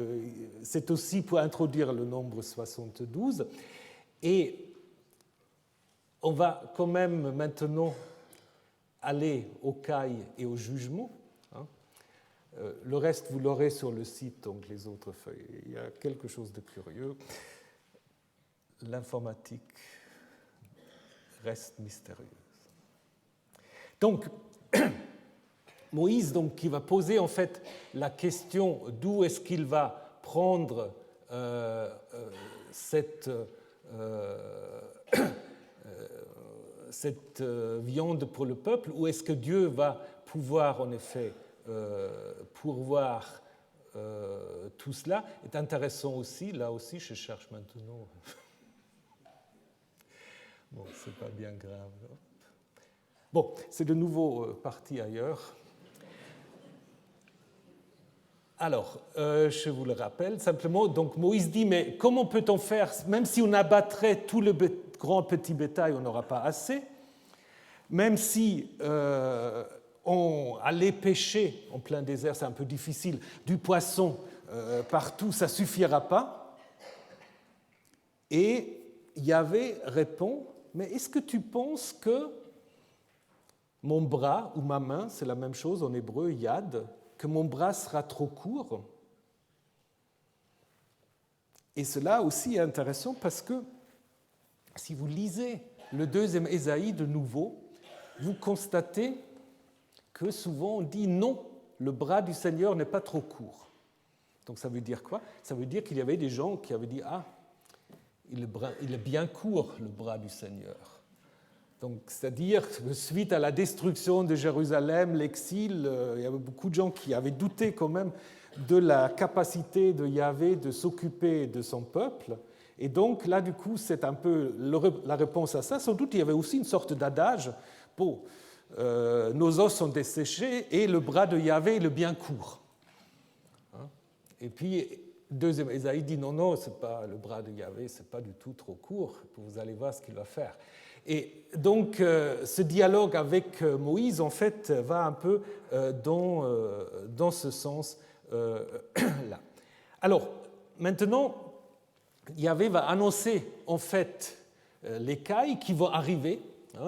c'est aussi pour introduire le nombre 72, et on va quand même maintenant aller au cail et au jugement. Le reste, vous l'aurez sur le site, donc les autres feuilles. Il y a quelque chose de curieux. L'informatique reste mystérieuse. Donc, Moïse, donc, qui va poser en fait la question d'où est-ce qu'il va prendre cette viande pour le peuple, où est-ce que Dieu va pouvoir en effet pourvoir tout cela, est intéressant aussi. Là aussi, je cherche maintenant. Bon, c'est pas bien grave. Bon, c'est de nouveau parti ailleurs. Alors, je vous le rappelle simplement. Donc, Moïse dit, mais comment peut-on faire, même si on abattrait tout le grand petit bétail, on n'aura pas assez. Même si on allait pêcher en plein désert, c'est un peu difficile, du poisson partout, ça ne suffira pas. Et Yahvé répond, mais est-ce que tu penses que mon bras ou ma main, c'est la même chose en hébreu, yad, que mon bras sera trop court? Et cela aussi est intéressant parce que si vous lisez le deuxième Ésaïe de nouveau, vous constatez que souvent on dit non, le bras du Seigneur n'est pas trop court. Donc ça veut dire quoi? Ça veut dire qu'il y avait des gens qui avaient dit ah, il est bien court le bras du Seigneur. Donc c'est-à-dire que suite à la destruction de Jérusalem, l'exil, il y avait beaucoup de gens qui avaient douté quand même de la capacité de Yahvé de s'occuper de son peuple. Et donc là du coup c'est un peu la réponse à ça. Sans doute il y avait aussi une sorte d'adage. Bon, nos os sont desséchés et le bras de Yahvé est le bien court. Et puis, deuxième Ésaïe dit non, non, c'est pas le bras de Yahvé, c'est pas du tout trop court, vous allez voir ce qu'il va faire. Et donc ce dialogue avec Moïse, en fait, va un peu dans ce sens-là. Alors, maintenant, Yahvé va annoncer, en fait, les cailles qui vont arriver,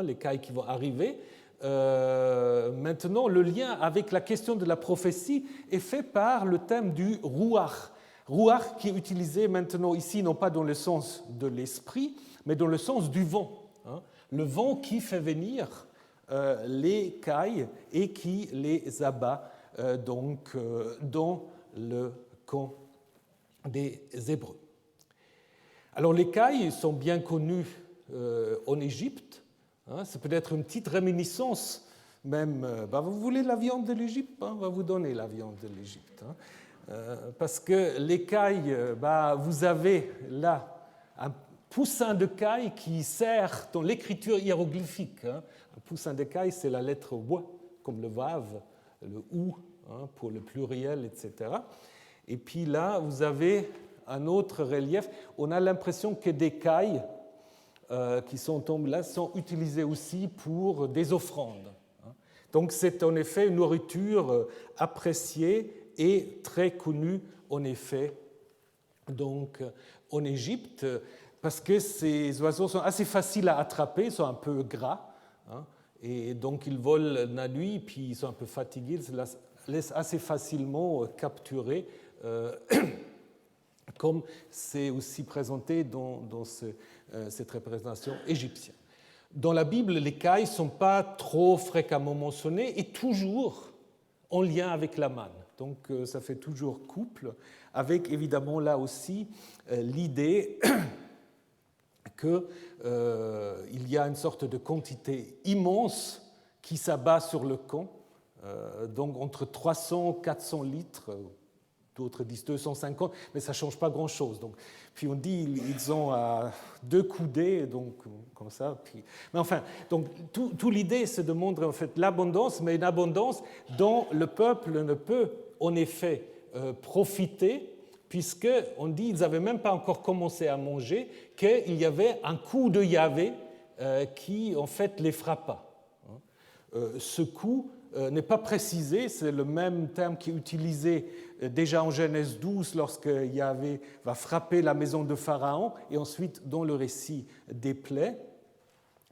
les cailles qui vont arriver. Maintenant, le lien avec la question de la prophétie est fait par le thème du Ruach. Ruach qui est utilisé maintenant ici, non pas dans le sens de l'esprit, mais dans le sens du vent. Le vent qui fait venir les cailles et qui les abat donc dans le camp des Hébreux. Alors les cailles sont bien connues en Égypte. C'est peut-être une petite réminiscence même. Vous voulez la viande de l'Égypte, on va vous donner la viande de l'Égypte. Parce que les cailles, vous avez là un poussin de caille qui sert dans l'écriture hiéroglyphique. Un poussin de caille, c'est la lettre W, comme le vav, le ou, pour le pluriel, etc. Et puis là, vous avez un autre relief. On a l'impression que des cailles qui sont tombées là sont utilisées aussi pour des offrandes. Donc c'est en effet une nourriture appréciée et très connue en effet donc, en Égypte, parce que ces oiseaux sont assez faciles à attraper, sont un peu gras, et donc ils volent la nuit, puis ils sont un peu fatigués, ils se laissent assez facilement capturer, comme c'est aussi présenté dans cette représentation égyptienne. Dans la Bible, les cailles ne sont pas trop fréquemment mentionnées et toujours en lien avec la manne. Donc ça fait toujours couple, avec évidemment là aussi l'idée qu'il y a une sorte de quantité immense qui s'abat sur le camp, donc entre 300 et 400 litres, d'autres disent 250, mais ça ne change pas grand-chose. Donc, puis on dit ils ont 2 coudées, donc comme ça. Puis, mais enfin, donc tout l'idée c'est de montrer en fait l'abondance, mais une abondance dont le peuple ne peut en effet profiter, puisqu'on dit qu'ils n'avaient même pas encore commencé à manger, qu'il y avait un coup de Yahvé qui en fait les frappa. Ce coup n'est pas précisé, c'est le même terme qui est utilisé déjà en Genèse 12 lorsque Yahvé va frapper la maison de Pharaon et ensuite dans le récit des plaies.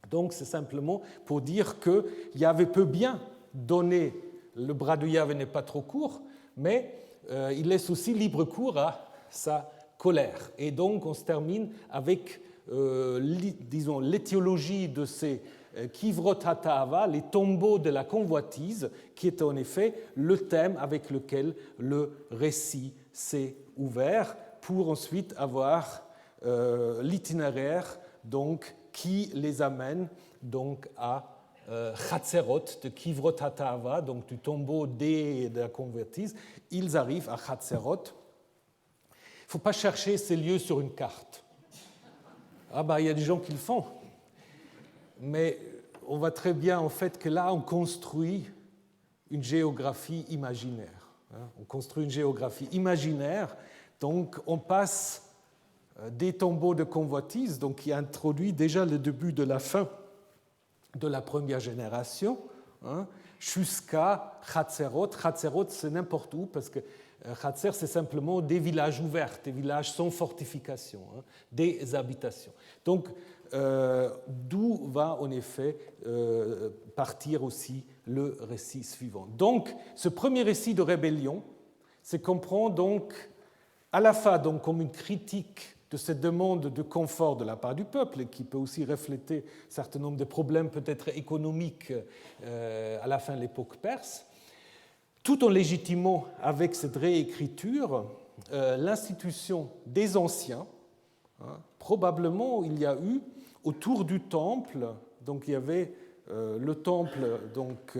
Donc c'est simplement pour dire que Yahvé peut bien donner, le bras de Yahvé n'est pas trop court, mais il laisse aussi libre cours à sa colère. Et donc on se termine avec, disons, l'étiologie de ces Kivrot HaTa'ava, les tombeaux de la convoitise, qui est en effet le thème avec lequel le récit s'est ouvert, pour ensuite avoir l'itinéraire donc, qui les amène donc, à Hatzerot, de Kivrot HaTa'ava, donc du tombeau de la convoitise. Ils arrivent à Hatzerot. Il ne faut pas chercher ces lieux sur une carte. Il y a des gens qui le font. Mais on voit très bien en fait que là, on construit une géographie imaginaire. On construit une géographie imaginaire, donc on passe des tombeaux de convoitise, donc qui introduit déjà le début de la fin de la première génération, jusqu'à Hatzerot. Hatzerot, c'est n'importe où, parce que Hatzer, c'est simplement des villages ouverts, des villages sans fortification, des habitations. Donc, d'où va en effet partir aussi le récit suivant. Donc, ce premier récit de rébellion se comprend donc à la fois donc, comme une critique de cette demande de confort de la part du peuple, qui peut aussi refléter un certain nombre de problèmes peut-être économiques à la fin de l'époque perse, tout en légitimant avec cette réécriture l'institution des anciens. Probablement, il y a eu autour du temple, donc il y avait le temple, donc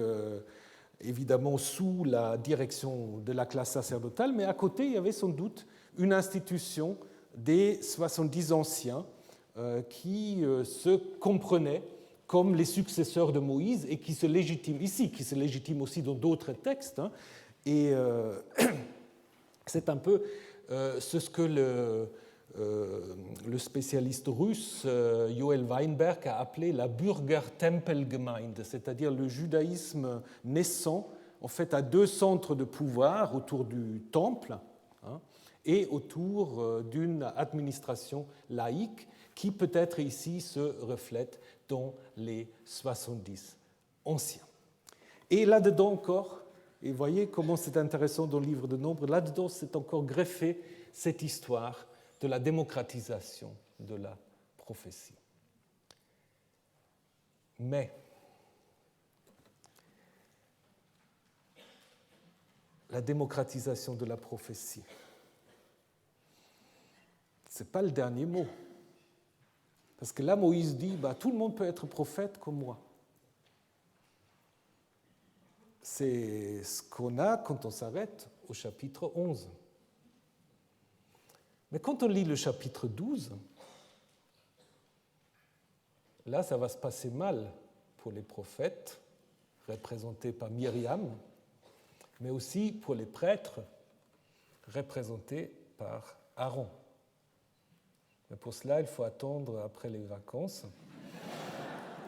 évidemment sous la direction de la classe sacerdotale, mais à côté, il y avait sans doute une institution des 70 anciens qui se comprenaient comme les successeurs de Moïse et qui se légitiment ici, qui se légitiment aussi dans d'autres textes. Et c'est un peu c'est ce que le spécialiste russe Joel Weinberg a appelé la Bürger-Tempelgemeinde, c'est-à-dire le judaïsme naissant en fait à deux centres de pouvoir autour du temple, hein, et autour d'une administration laïque qui peut-être ici se reflète dans les 70 anciens. Et là-dedans encore, et voyez comment c'est intéressant dans le livre de Nombres, là-dedans c'est encore greffé cette histoire de la démocratisation de la prophétie. Mais la démocratisation de la prophétie, ce n'est pas le dernier mot. Parce que là, Moïse dit, tout le monde peut être prophète comme moi. C'est ce qu'on a quand on s'arrête au chapitre 11. Mais quand on lit le chapitre 12, là, ça va se passer mal pour les prophètes, représentés par Myriam, mais aussi pour les prêtres, représentés par Aaron. Mais pour cela, il faut attendre après les vacances,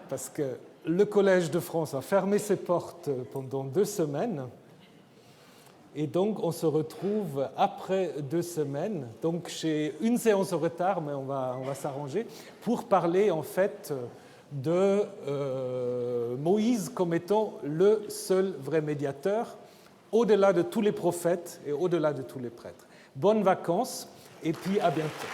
parce que le Collège de France a fermé ses portes pendant 2 semaines, et donc on se retrouve après 2 semaines, donc j'ai une séance en retard, mais on va s'arranger, pour parler en fait de Moïse comme étant le seul vrai médiateur, au-delà de tous les prophètes et au-delà de tous les prêtres. Bonnes vacances, et puis à bientôt.